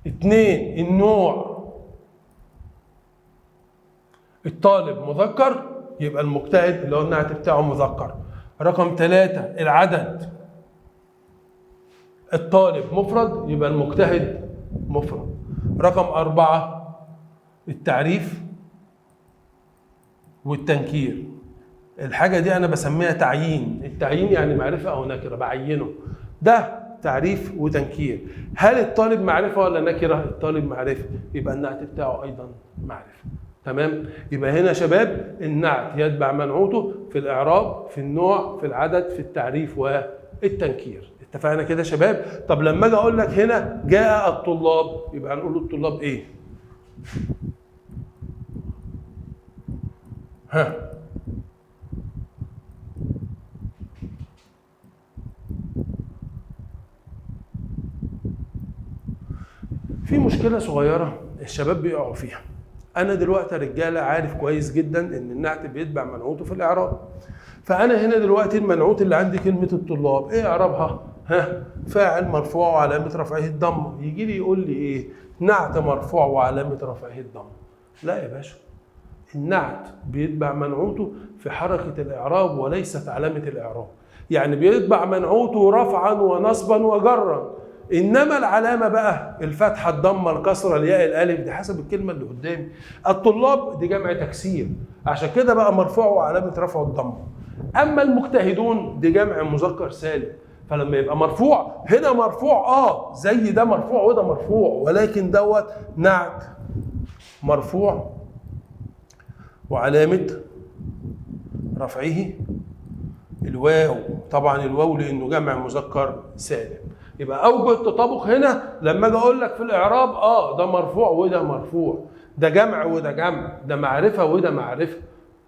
2 النوع، الطالب مذكر يبقى المجتهد اللي هو النعت بتاعه مذكر. رقم 3 العدد، الطالب مفرد يبقى المجتهد مفرد. رقم 4 التعريف والتنكير. الحاجة دي أنا بسميها تعيين. التعيين يعني معرفة أو نكرة، بعينه. ده تعريف وتنكير. هل الطالب معرفة ولا نكرة؟ الطالب معرفة، يبقى النعت بتاعه أيضا معرفة. تمام؟ يبقى هنا يا شباب النعت يتبع منعوته في الإعراب، في النوع، في العدد، في التعريف والتنكير. اتفقنا كده يا شباب؟ طب لما اجي اقول لك هنا جاء الطلاب، يبقى هنقول له الطلاب ايه؟ ها، في مشكلة صغيرة الشباب بيقعوا فيها. أنا دلوقتي يا رجالة عارف كويس جدا إن النعت بيتبع منعوته في الإعراب. فأنا هنا دلوقتي المنعوت اللي عندي كلمة الطلاب، إيه إعرابها؟ ها، فاعل مرفوع وعلامة رفعه الضمة. يجي لي يقول لي إيه؟ نعت مرفوع وعلامة رفعه الضمة. لا يا باشا، النعت بيتبع منعوته في حركة الإعراب وليست علامة الإعراب. يعني بيتبع منعوته رفعا ونصبا وجرا، انما العلامه بقى الفتحه، الضمه، الكسره، الياء، الالف، دي حسب الكلمه اللي قدامي. الطلاب دي جمع تكسير، عشان كده بقى مرفوع وعلامه رفعه الضمه. اما المجتهدون دي جمع مذكر سالم، فلما يبقى مرفوع هنا مرفوع زي ده مرفوع وده مرفوع، ولكن دوت نعت مرفوع وعلامه رفعه الواو. طبعا الواو لانه جمع مذكر سالم. يبقى اوجه التطابق هنا لما اجي اقول لك في الاعراب ده مرفوع وده مرفوع، ده جمع وده جمع، ده معرفه وده معرفه.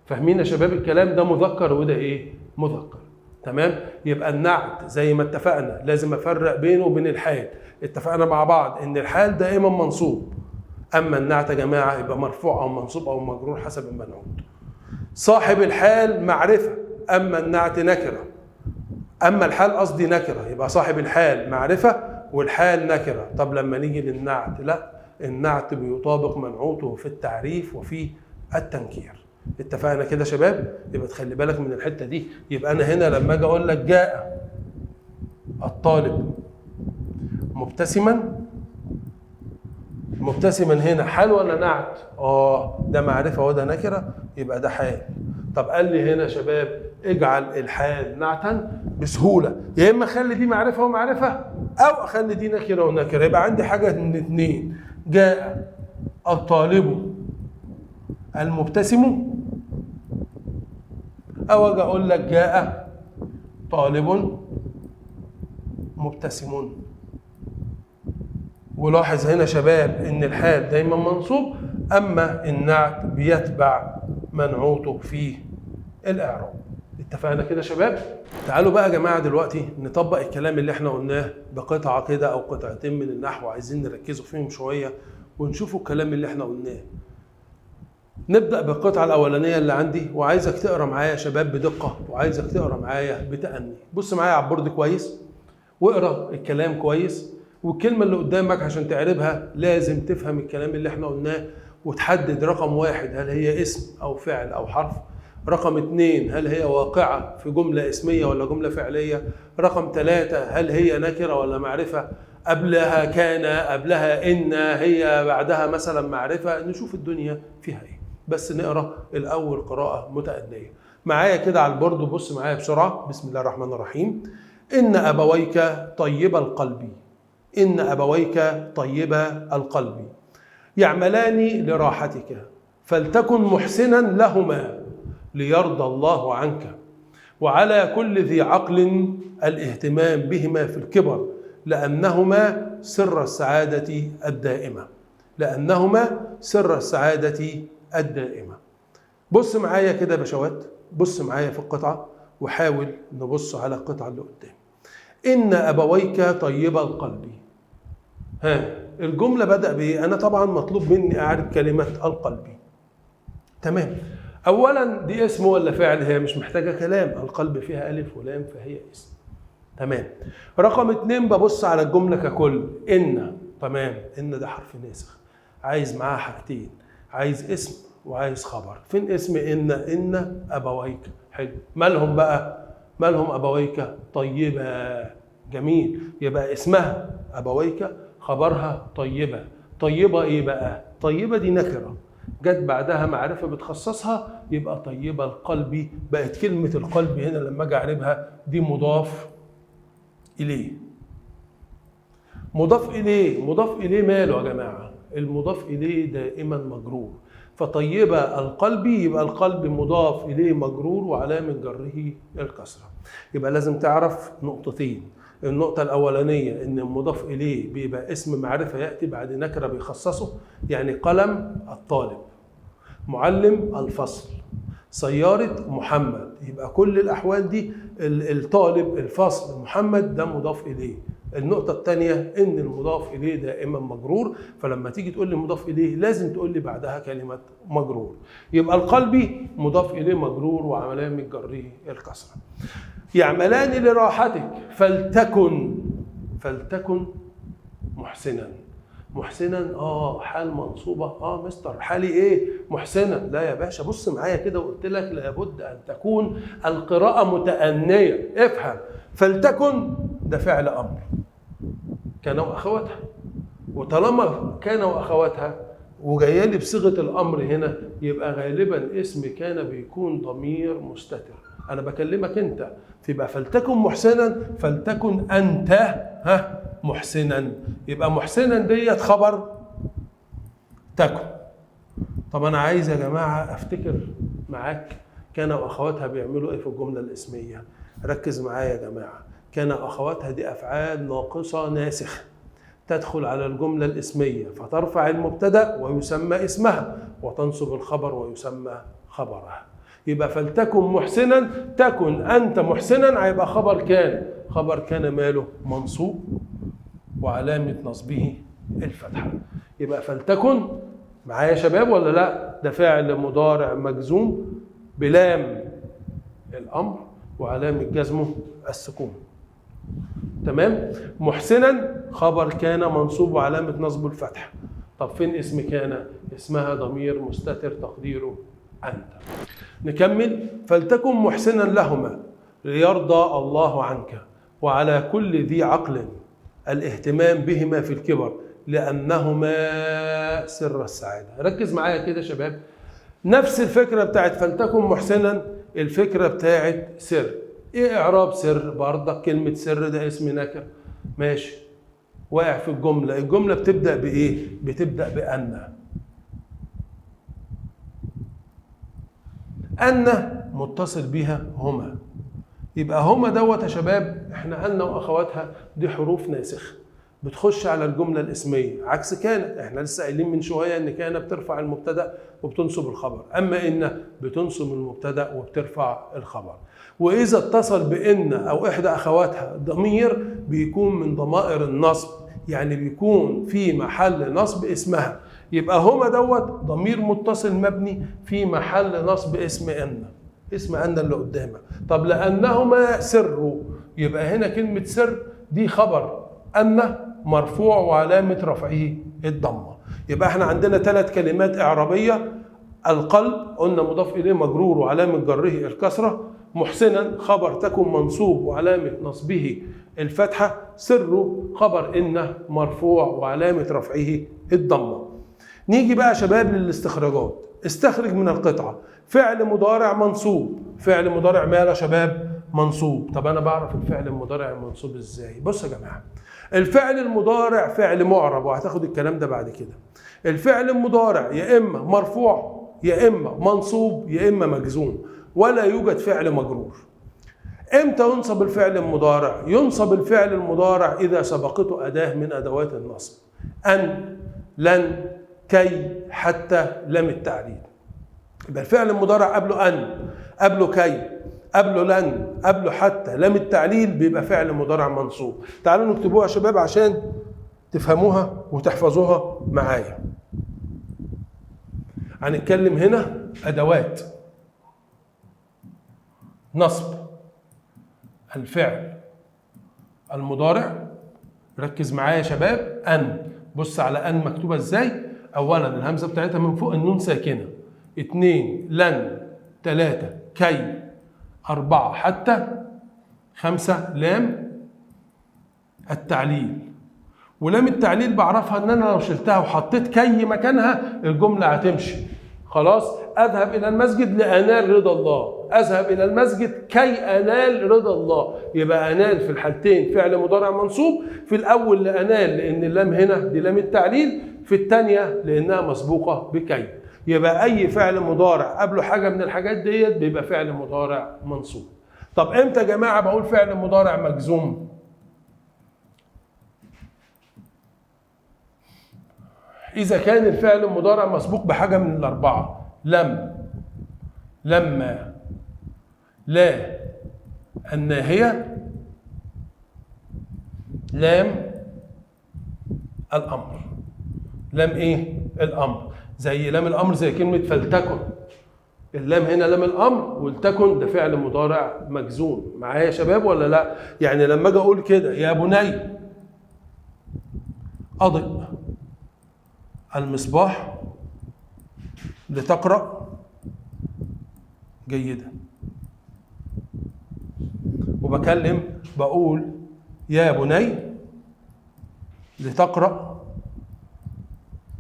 فاهمين يا شباب الكلام؟ ده مذكر وده ايه؟ مذكر. تمام؟ يبقى النعت زي ما اتفقنا لازم افرق بينه وبين الحال. اتفقنا مع بعض ان الحال دائما منصوب، اما النعت يا جماعه يبقى مرفوع او منصوب او مجرور حسب المنعوت. صاحب الحال معرفه، اما النعت نكره. اما الحال قصدي نكره، يبقى صاحب الحال معرفه والحال نكره. طب لما نيجي للنعت، لا، النعت بيطابق منعوته في التعريف وفي التنكير. اتفقنا كده يا شباب؟ يبقى تخلي بالك من الحته دي. يبقى انا هنا لما اجي اقول لك جاء الطالب مبتسما، مبتسما هنا حال ولا نعت؟ ده معرفه وده نكره، يبقى ده حال. طب قال لي هنا يا شباب اجعل الحال نعتا بسهوله، يا اما اخلي دي معرفه ومعرفه او اخلي دي نكره ونكره. يبقى عندي حاجه من اتنين، جاء الطالب المبتسم، او اجي اقول لك جاء طالب مبتسم. ولاحظ هنا شباب ان الحال دايما منصوب، اما النعت بيتبع منعوته في الاعراب. اتفقنا كده شباب؟ تعالوا بقى يا جماعه دلوقتي نطبق الكلام اللي احنا قلناه بقطعه كده او قطعتين من النحو، عايزين نركزوا فيهم شويه ونشوفوا الكلام اللي احنا قلناه. نبدا بالقطعه الاولانيه اللي عندي، وعايزك تقرا معايا يا شباب بدقه، وعايزك تقرا معايا بتأني. بص معايا على البورد كويس واقرا الكلام كويس، والكلمه اللي قدامك عشان تعربها لازم تفهم الكلام اللي احنا قلناه وتحدد رقم واحد هل هي اسم او فعل او حرف، رقم اتنين هل هي واقعه في جمله اسميه ولا جمله فعليه، رقم ثلاثة هل هي نكره ولا معرفه، قبلها كان قبلها ان، هي بعدها مثلا معرفه. نشوف الدنيا فيها ايه، بس نقرا الاول قراءه متأنية معايا كده على البورد. بص معايا بسرعه. بسم الله الرحمن الرحيم. ان ابويك طيب القلب، إن أبويك طيب القلب يعملان لراحتك، فلتكن محسنا لهما ليرضى الله عنك، وعلى كل ذي عقل الاهتمام بهما في الكبر، لأنهما سر السعادة الدائمة، لأنهما سر السعادة الدائمة. بص معايا كده يا بشوات، بص معايا في القطعة وحاول نبص على القطعة اللي قدام. إن أبويك طيب القلب. الجملة بدأ بإيه؟ أنا طبعا مطلوب مني أعرف كلمة القلب. تمام. أولا دي اسم ولا فعل؟ هي مش محتاجة كلام، القلب فيها ألف ولام فهي اسم. تمام. رقم اتنين ببص على الجملة ككل. إن، تمام، إن ده حرف ناسخ، عايز معاه حاجتين، عايز اسم وعايز خبر. فين اسم إن؟ إن أبويك. حلو. مالهم بقى؟ مالهم أبويك؟ طيبة. جميل. يبقى اسمها أبويك، خبرها طيبة. طيبة إيه بقى؟ طيبة دي نكرة جت بعدها معرفة بتخصصها، يبقى طيبة القلب. بقت كلمة القلب هنا لما أجي أعربها دي مضاف إليه. مضاف إليه، مضاف إليه ماله يا جماعة؟ المضاف إليه دائما مجرور، فطيبة القلب يبقى القلب مضاف إليه مجرور وعلامة جره الكسرة. يبقى لازم تعرف نقطتين. النقطة الأولانية إن المضاف إليه بيبقى اسم معرفة يأتي بعد نكرة بيخصصه، يعني قلم الطالب، معلم الفصل، سيارة محمد. يبقى كل الأحوال دي الطالب، الفصل، محمد ده مضاف إليه. النقطة الثانية إن المضاف إليه دائما مجرور، فلما تيجي تقول لي مضاف إليه لازم تقول لي بعدها كلمة مجرور. يبقى القلب مضاف إليه مجرور وعلامة جره الكسرة. يعملان لراحتك، فلتكن، فلتكن محسنا. محسنا حال منصوبة. مستر حالي ايه؟ محسنا. لا يا باشا، بص معايا كده وقلت لك لابد ان تكون القراءة متأنية. افهم. فلتكن ده فعل امر كان واخواتها، وطالما كان واخواتها وجايه لي بصيغه الامر هنا، يبقى غالبا اسم كان بيكون ضمير مستتر. انا بكلمك انت، فيبقى فلتكن محسنا، فلتكن انت محسنا. يبقى محسنا ديت خبر تكن. طب انا عايز يا جماعه افتكر معاك كان واخواتها بيعملوا ايه في الجمله الاسميه. ركز معايا يا جماعه. كان واخواتها دي افعال ناقصه ناسخه تدخل على الجمله الاسميه، فترفع المبتدا ويسمى اسمها، وتنصب الخبر ويسمى خبرها. يبقى فلتكن محسنا، تكن انت محسنا، هيبقى خبر كان. خبر كان ماله؟ منصوب وعلامه نصبه الفتحه. يبقى فلتكن معايا يا شباب ولا لا؟ ده فعل مضارع مجزوم بلام الامر وعلامه جزمه السكون. تمام. محسنا خبر كان منصوب وعلامه نصبه الفتحه. طب فين اسم كان؟ اسمها ضمير مستتر تقديره انت. نكمل. فلتكن محسنا لهما ليرضى الله عنك، وعلى كل ذي عقل الاهتمام بهما في الكبر، لأنهما سر السعادة. ركز معايا كده شباب. نفس الفكرة بتاعت فلتكن محسنا الفكرة بتاعت سر. ايه اعراب سر؟ برضك كلمة سر ده اسم نكرة، ماشي، واقع في الجملة. الجملة بتبدأ بايه؟ بتبدأ بأن. أن متصل بيها هما، يبقى هما دوت يا شباب، احنا أن وأخواتها دي حروف ناسخة بتخش على الجملة الاسمية، عكس كانت. احنا لسه قايلين من شوية ان كان بترفع المبتدأ وبتنصب الخبر، اما ان بتنصب المبتدأ وبترفع الخبر. واذا اتصل بان او احدى اخواتها ضمير بيكون من ضمائر النصب، يعني بيكون في محل نصب اسمها، يبقى هما دوت ضمير متصل مبني في محل نصب اسم ان، اسم ان اللي قدامك. طب لانهما سر، يبقى هنا كلمة سر دي خبر ان مرفوع وعلامة رفعه الضمة. يبقى احنا عندنا 3 كلمات إعرابية. القلب قلنا مضاف إليه مجرور وعلامة جره الكسرة. محسنا خبر تكن منصوب وعلامة نصبه الفتحة. سر خبر إن مرفوع وعلامة رفعه الضمة. نيجي بقى يا شباب للاستخراجات. استخرج من القطعة فعل مضارع منصوب. فعل مضارع ماله يا شباب؟ منصوب. طب أنا بعرف الفعل المضارع المنصوب إزاي؟ بصوا يا جماعة، الفعل المضارع فعل معرب، وهتاخد الكلام ده بعد كده. الفعل المضارع يا اما مرفوع يا اما منصوب يا اما مجزوم، ولا يوجد فعل مجرور. امتى ينصب الفعل المضارع؟ ينصب الفعل المضارع اذا سبقته اداه من ادوات النصب. ان، لن، كي، حتى، لم التعليل. يبقى الفعل المضارع قبله ان، قبله كي، قبله لن، قبله حتى، لم التعليل، بيبقى فعل مضارع منصوب. تعالوا نكتبوها يا شباب عشان تفهموها وتحفظوها معايا. هنتكلم هنا ادوات نصب الفعل المضارع. ركز معايا يا شباب. ان، بص على ان مكتوبه ازاي. اولا الهمزه بتاعتها من فوق، النون ساكنه. 2 لن، 3 كي، 4 حتى، 5 لام التعليل. ولام التعليل بعرفها ان انا لو شلتها وحطيت كي مكانها الجمله هتمشي. خلاص، اذهب الى المسجد لانال رضا الله، اذهب الى المسجد كي انال رضا الله. يبقى انال في الحالتين فعل مضارع منصوب. في الاول لانال لان اللام هنا دي لام التعليل، في الثانيه لانها مسبوقه بكي. يبقى اي فعل مضارع قبله حاجه من الحاجات ديت بيبقى فعل مضارع منصوب. طب امتى يا جماعه بقول فعل مضارع مجزوم؟ اذا كان الفعل المضارع مسبوق بحاجه من الاربعه: لم، لما، لا الناهيه، لام الامر. لام ايه؟ الامر. زي لام الامر، زي كلمه فلتكن. اللام هنا لام الامر، والتكن ده فعل مضارع مجزوم. معايا يا شباب ولا لا؟ يعني لما اجي اقول كده يا بني اضئ المصباح لتقرأ جيدا، وبكلم بقول يا بني لتقرأ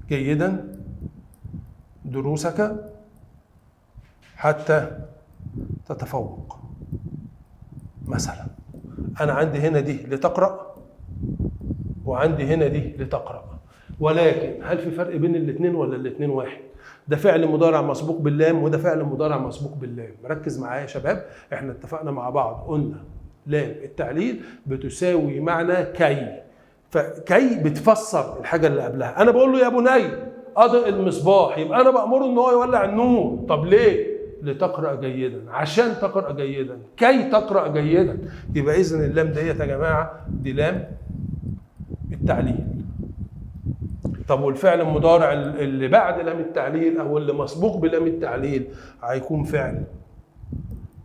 جيدا دروسك حتى تتفوق. مثلا أنا عندي هنا دي لتقرأ وعندي هنا دي لتقرأ، ولكن هل في فرق بين الاثنين ولا الاثنين واحد؟ ده فعل مضارع مسبوق باللام وده فعل مضارع مسبوق باللام. ركز معايا يا شباب، احنا اتفقنا مع بعض قلنا لام التعليل بتساوي معنى كي، فكي بتفسر الحاجه اللي قبلها. انا بقول له يا بني اضئ المصباح، يبقى انا بامره ان هو يولع النور. طب ليه؟ لتقرأ جيدا، عشان تقرأ جيدا، كي تقرأ جيدا. يبقى اذن اللام ديت يا جماعه دي لام التعليل. طب والفعل المضارع اللي بعد لام التعليل او اللي مسبوق بلام التعليل هيكون فعل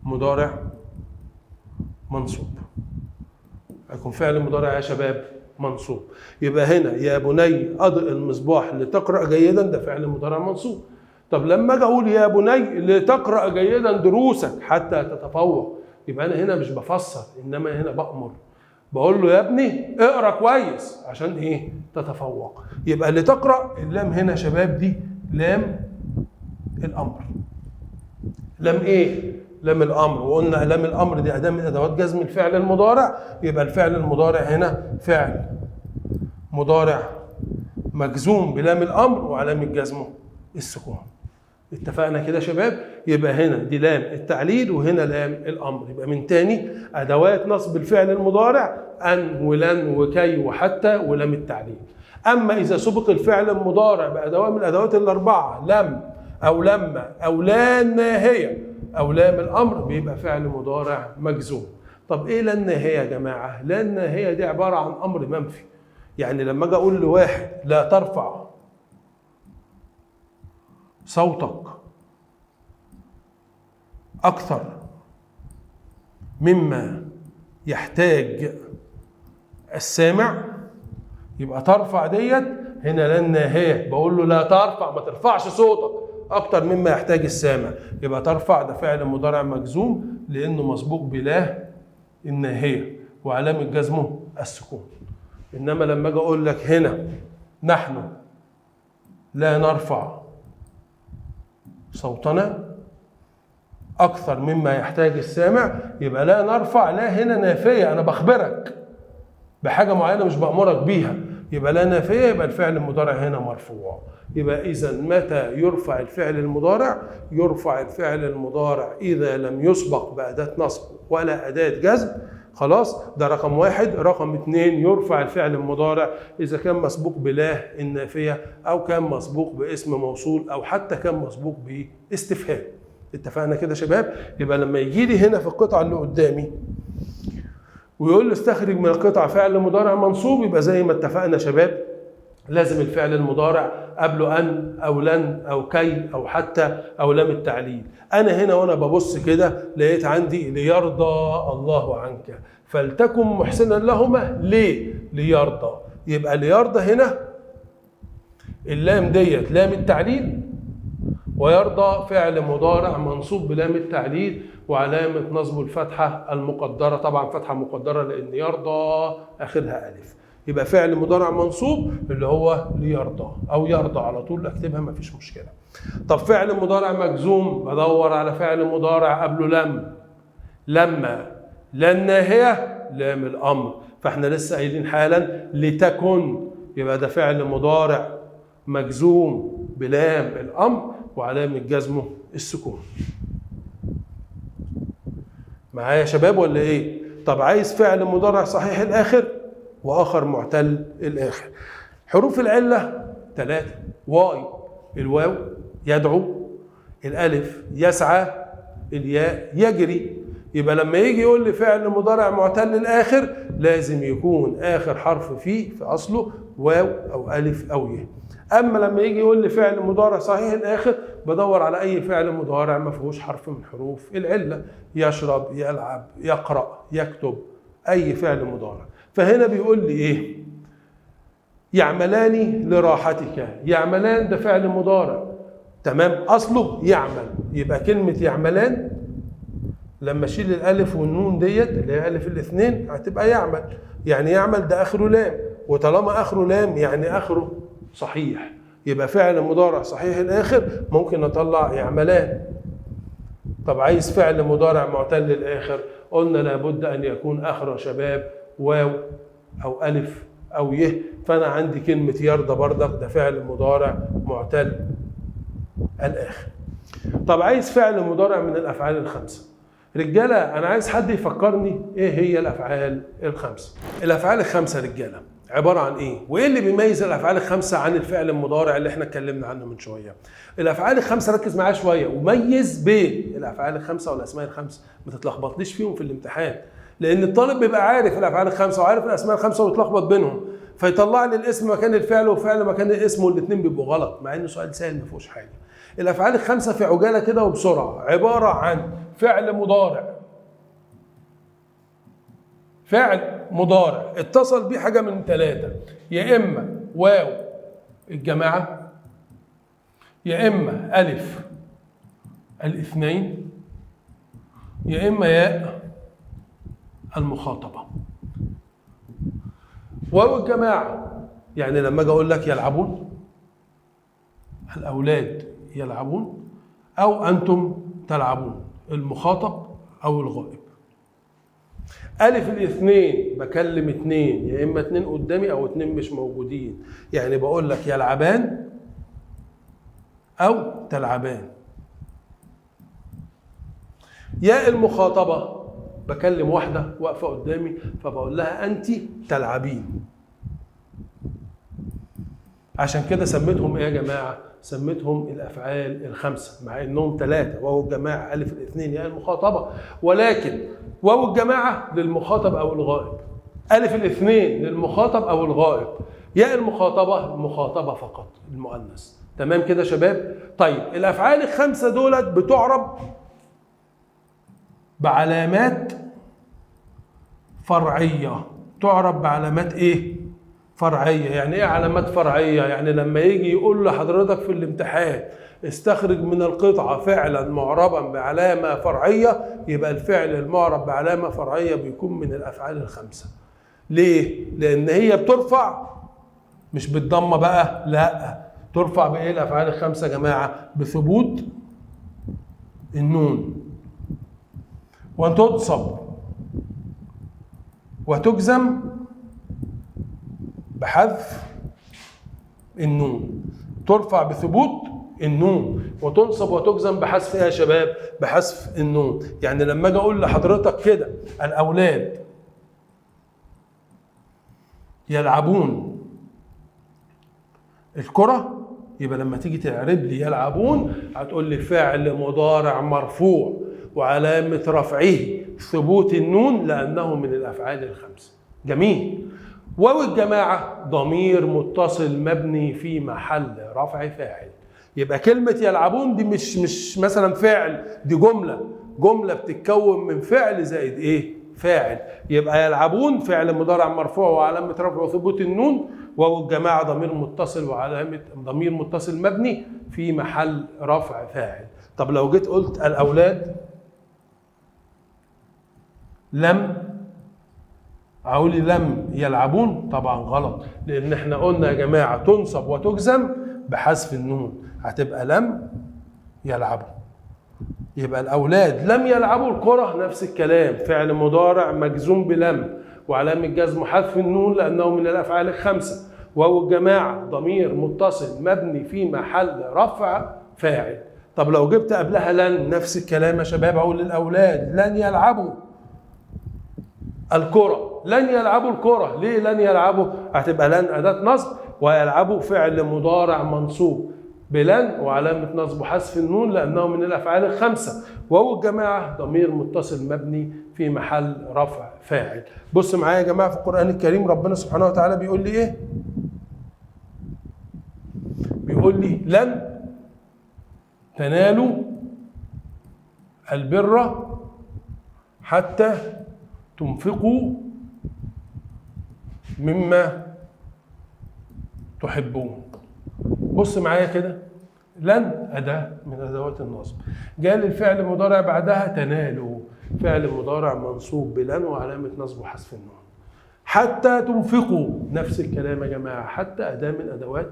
مضارع منصوب. هيكون فعل مضارع يا شباب منصوب. يبقى هنا يا بني اضئ المصباح لتقرأ جيدا ده فعل مضارع منصوب. طب لما اجي اقول يا بني لتقرأ جيدا دروسك حتى تتفوق، يبقى انا هنا مش بفسر انما هنا بأمر. بقول له يا ابني اقرا كويس عشان ايه؟ تتفوق. يبقى اللي تقرا اللام هنا يا شباب دي لام الامر. لام ايه؟ لام الامر، وقلنا لام الامر دي اداه من ادوات جزم الفعل المضارع، يبقى الفعل المضارع هنا فعل مضارع مجزوم بلام الامر وعلامه جزمه السكون. اتفقنا كده يا شباب؟ يبقى هنا دي لام التعليل وهنا لام الامر. يبقى من تاني ادوات نصب الفعل المضارع ان ولن وكي وحتى ولام التعليل. اما اذا سبق الفعل المضارع بادوات من الادوات الاربعه لم او لما او لا الناهيه او لام الامر بيبقى فعل مضارع مجزوم. طب ايه لا الناهيه يا جماعه؟ لا الناهيه دي عباره عن امر منفي. يعني لما اجي اقول لواحد لا ترفع صوتك اكثر مما يحتاج السامع، يبقى ترفع ديت هنا لا الناهيه، بقول له لا ترفع، ما ترفعش صوتك اكتر مما يحتاج السامع، يبقى ترفع ده فعل مضارع مجزوم لانه مسبوق بلا الناهيه وعلامه جزمه السكون. انما لما اجي اقول لك هنا نحن لا نرفع صوتنا اكثر مما يحتاج السامع، يبقى لا نرفع لا هنا نافيه، انا بخبرك بحاجه معينه مش بامرك بيها، يبقى لا نافيه، يبقى الفعل المضارع هنا مرفوع. يبقى اذا متى يرفع الفعل المضارع؟ يرفع الفعل المضارع اذا لم يسبق باداه نصب ولا اداه جزم. خلاص، ده رقم واحد. رقم اتنين، يرفع الفعل المضارع اذا كان مسبوق بلا النافيه او كان مسبوق باسم موصول او حتى كان مسبوق باستفهام. اتفقنا كده يا شباب؟ يبقى لما يجي لي هنا في القطعه اللي قدامي ويقول لي استخرج من القطعه فعل مضارع منصوب، يبقى زي ما اتفقنا يا شباب لازم الفعل المضارع قبله ان او لن او كي او حتى او لام التعليل. انا هنا وانا ببص كده لقيت عندي ليرضى الله عنك فلتكن محسنا لهما، ليه؟ ليرضى. يبقى ليرضى هنا اللام ديت لام التعليل، ويرضى فعل مضارع منصوب بلام التعليل وعلامة نصبه الفتحة المقدرة، طبعا فتحة مقدرة لأن يرضى آخرها ألف. يبقى فعل مضارع منصوب اللي هو ليرضى أو يرضى على طول، أكتبها مفيش مشكلة. طب فعل مضارع مجزوم بدور على فعل مضارع قبله لم، لما، لا الناهية، لام الأمر. فاحنا لسه قايلين حالا لتكن، يبقى ده فعل مضارع مجزوم بلام الأمر وعلامة جزمه السكون. معايا يا شباب ولا ايه؟ طب عايز فعل مضارع صحيح الآخر وآخر معتل الآخر. حروف العلة 3: واي، الواو، يدعو، الألف، يسعى، الياء، يجري. يبقى لما يجي يقول لي فعل مضارع معتل الآخر لازم يكون آخر حرف فيه في أصله واو أو ألف أو ي. أما لما يجي يقول لي فعل مضارع صحيح الآخر بدور على أي فعل مضارع ما فيهوش حرف من حروف العلة، يشرب، يلعب، يقرأ، يكتب، أي فعل مضارع. فهنا بيقول لي إيه؟ يعملان لراحتك. يعملان ده فعل مضارع، تمام، أصله يعمل. يبقى كلمة يعملان لما اشيل الالف والنون ديت اللي هي الف الاثنين هتبقى يعمل. يعني يعمل ده اخره لام، وطالما اخره لام يعني اخره صحيح، يبقى فعل مضارع صحيح الاخر ممكن نطلع يعملان. طب عايز فعل مضارع معتل الاخر، قلنا لابد ان يكون اخره يا شباب واو او الف او ي. فانا عندي كلمه يرضى بردك ده فعل مضارع معتل الاخر. طب عايز فعل مضارع من الافعال الخمسه. رجاله انا عايز حد يفكرني ايه هي الافعال الخمسه. الافعال الخمسه رجاله عباره عن ايه؟ وايه اللي بيميز الافعال الخمسه عن الفعل المضارع اللي احنا اتكلمنا عنه من شويه؟ الافعال الخمسه ركز معايا شويه وميز بين الافعال الخمسه والاسماء الخمسه، ما تتلخبطليش فيهم في الامتحان، لان الطالب بيبقى عارف الافعال الخمسه وعارف الاسماء الخمسه ويتلخبط بينهم، فيطلع لي الاسم مكان الفعل وفعل مكان الاسم والاثنين بيبقوا غلط، مع انه سؤال سهل ما فيهوش حاجه. الافعال الخمسه في عجاله كده وبسرعه عباره عن فعل مضارع، فعل مضارع اتصل بيه حاجه من ثلاثه، يا اما واو الجماعه، يا اما الف الاثنين، يا اما ياء المخاطبه. واو الجماعه يعني لما اجي اقول لك يلعبون، الاولاد يلعبون او انتم تلعبون، المخاطب أو الغائب. ألف الاثنين بكلم اتنين، يا إما اتنين قدامي أو اتنين مش موجودين، يعني بقول لك يلعبان أو تلعبان. يا المخاطبة بكلم واحدة واقفة قدامي فبقول لها أنت تلعبين. عشان كده سميتهم إيه يا جماعة؟ سميتهم الأفعال الخمسة، مع إنهم ثلاثة، واو الجماعة ألف الاثنين يا المخاطبة، ولكن واو الجماعة للمخاطب أو الغائب، ألف الاثنين للمخاطب أو الغائب، يا المخاطبة المخاطبة فقط المؤنث. تمام كده يا شباب؟ طيب الأفعال الخمسة دولت بتعرب بعلامات فرعية. تعرب بعلامات إيه؟ فرعية. يعني إيه علامات فرعية؟ يعني لما يجي يقول لحضرتك في الامتحان استخرج من القطعة فعلا معربا بعلامة فرعية، يبقى الفعل المعرب بعلامة فرعية بيكون من الأفعال الخمسة. ليه؟ لأن هي بترفع مش بالضمة بقى، لا، ترفع بإيه الأفعال الخمسة يا جماعة؟ بثبوت النون، وتنصب وتجزم بحذف النون. ترفع بثبوت النون وتنصب وتجزم بحذف ايه يا شباب؟ بحذف النون. يعني لما اجي اقول لحضرتك كده الاولاد يلعبون الكرة، يبقى لما تيجي تعرب لي يلعبون هتقول لي فعل مضارع مرفوع وعلامة رفعه ثبوت النون لأنه من الأفعال الخمسة. جميل. واو الجماعة ضمير متصل مبني في محل رفع فاعل. يبقى كلمة يلعبون دي مش مثلا فعل، دي جملة بتتكون من فعل زائد ايه؟ فاعل. يبقى يلعبون فعل مضارع مرفوع وعلامة رفعه ثبوت النون، واو الجماعة ضمير متصل وعلامة ضمير متصل مبني في محل رفع فاعل. طب لو جيت قلت الأولاد لم، أقول لي لم يلعبون؟ طبعا غلط، لأن احنا قلنا يا جماعة تنصب وتجزم بحذف النون، هتبقى لم يلعبوا. يبقى الأولاد لم يلعبوا الكرة نفس الكلام، فعل مضارع مجزوم بلم وعلامة جزم حذف النون لأنه من الأفعال الخمسة. واو الجماعة ضمير متصل مبني في محل رفع فاعل. طب لو جبت قبلها لن نفس الكلام يا شباب، أقول للأولاد لن يلعبوا الكرة. لن يلعبوا الكرة، ليه لن يلعبوا؟ هتبقى لن أداة نصب، ويلعبوا فعل مضارع منصوب بلن وعلامة نصبه حذف النون لأنه من الأفعال الخمسة. واو الجماعة ضمير متصل مبني في محل رفع فاعل. بص معايا يا جماعة في القرآن الكريم ربنا سبحانه وتعالى بيقول لي إيه؟ بيقول لي لن تنالوا البر حتى تنفقوا مما تحبون. بص معايا كده، لن أداة من أدوات النصب، جاء الفعل مضارع بعدها تنالوا، فعل مضارع منصوب بلن وعلامة نصبه حذف النون. حتى تنفقوا نفس الكلام يا جماعة، حتى أداة من أدوات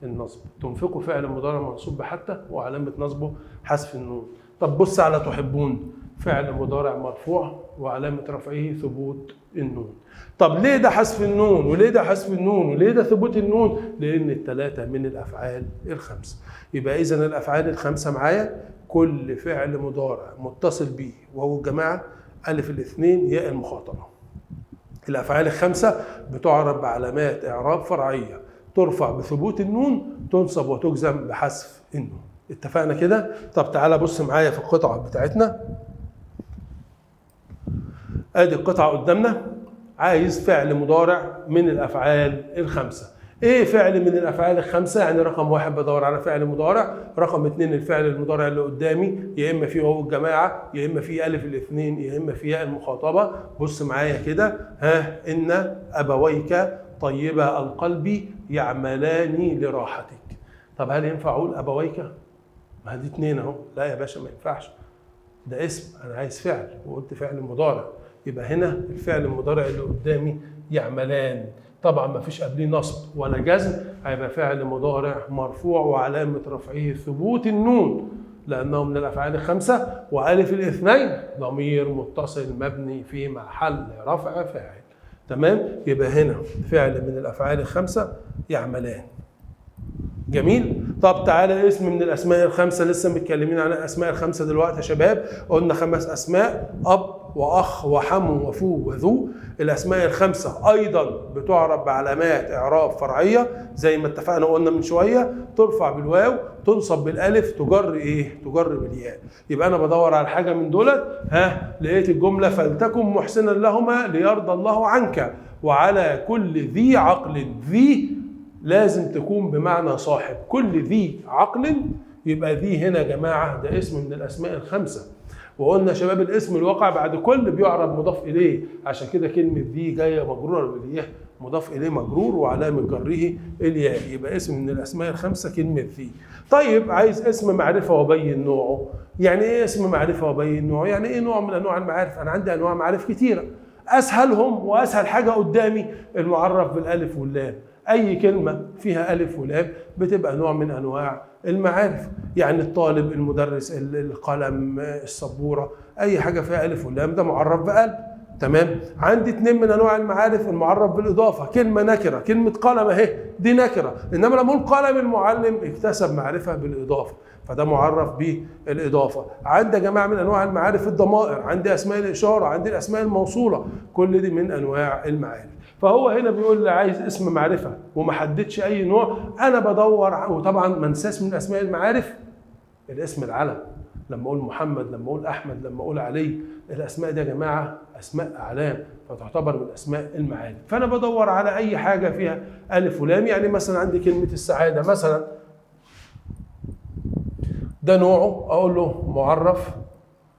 النصب، تنفقوا فعل مضارع منصوب بحتى وعلامة نصبه حذف النون. طب بص على تحبون، فعل مضارع مرفوع وعلامة رفعه ثبوت النون. طب ليه ده حذف النون وليه ده حذف النون وليه ده ثبوت النون؟ لأن الثلاثة من الأفعال الخمسة. يبقى إذن الأفعال الخمسة معايا كل فعل مضارع متصل به وهو الجماعة ألف الاثنين ياء المخاطبة. الأفعال الخمسة بتعرب بعلامات إعراب فرعية، ترفع بثبوت النون، تنصب وتجزم بحذف النون. اتفقنا كده؟ طب تعالى بص معايا في القطعة بتاعتنا. ادي القطعة قدامنا، عايز فعل مضارع من الأفعال الخمسة. ايه فعل من الأفعال الخمسة؟ يعني رقم واحد بدور على فعل مضارع، رقم اتنين الفعل المضارع اللي قدامي يا إما فيه واو الجماعة يا إما فيه ألف الاثنين يا إما فيه ياء المخاطبة. بص معايا كده، إن أبويك طيبا القلب يعملان لراحتك. طب هل ينفع أقول أبويك؟ ما دي اتنين اهو، لا يا باشا ما ينفعش، ده اسم، انا عايز فعل وقلت فعل مضارع، يبقى هنا الفعل المضارع اللي قدامي يعملان، طبعا ما فيش قبليه نصب ولا جزم، هيبقى فعل مضارع مرفوع وعلامة رفعه ثبوت النون لأنه من الأفعال الخمسة، وألف الاثنين ضمير متصل مبني في محل رفع فاعل. تمام؟ يبقى هنا فعل من الأفعال الخمسة يعملان. جميل. طب تعالى اسم من الاسماء الخمسه، لسه متكلمين عن الاسماء الخمسه دلوقتي يا شباب. قلنا 5 اسماء: اب واخ وحم وفو وذو. الاسماء الخمسه ايضا بتعرب بعلامات اعراب فرعيه زي ما اتفقنا قلنا من شويه، ترفع بالواو، تنصب بالالف، تجر ايه؟ تجر بالياء. يبقى انا بدور على حاجه من دولت، لقيت الجمله: فلتكن محسنا لهما ليرضى الله عنك وعلى كل ذي عقل. ذي لازم تكون بمعنى صاحب، كل ذي عقل. يبقى ذي هنا يا جماعه ده اسم من الاسماء الخمسه. وقلنا شباب الاسم الواقع بعد كل بيعرب مضاف اليه، عشان كده كلمه ذي جايه مجروره بالياء، مضاف اليه مجرور وعلامه جره الياء. يبقى اسم من الاسماء الخمسه كلمه ذي. طيب عايز اسم معرفه وبين نوعه. يعني ايه اسم معرفه وبين نوعه؟ يعني ايه نوع من انواع المعارف؟ انا عندي انواع معارف كتيره، اسهلهم واسهل حاجه قدامي المعرف بالالف واللام. أي كلمة فيها ألف ولام بتبقى نوع من أنواع المعارف. يعني الطالب، المدرس، القلم، السبورة، أي حاجة فيها ألف ولام ده معرف بألف. تمام؟ عندي 2 من أنواع المعارف المعرف بالإضافة. كلمة نكرة، كلمة قلم أهي دي نكرة، إنما لما أقول قلم المعلم اكتسب معرفة بالإضافة، فده معرف بالإضافة. عندي يا جماعة من أنواع المعارف الضمائر، عندي أسماء الإشارة، عندي الأسماء الموصولة، كل دي من أنواع المعارف. فهو هنا بيقول لي عايز اسم معرفة وما حددش أي نوع. أنا بدور، وطبعا ما انساش من أسماء المعارف الاسم العلم. لما أقول محمد، لما أقول أحمد، لما أقول علي، الأسماء دي يا جماعة أسماء أعلام، فتعتبر من أسماء المعارف. فأنا بدور على أي حاجة فيها ألف ولام. يعني مثلا عندي كلمة السعادة مثلا، ده نوعه أقول له معرف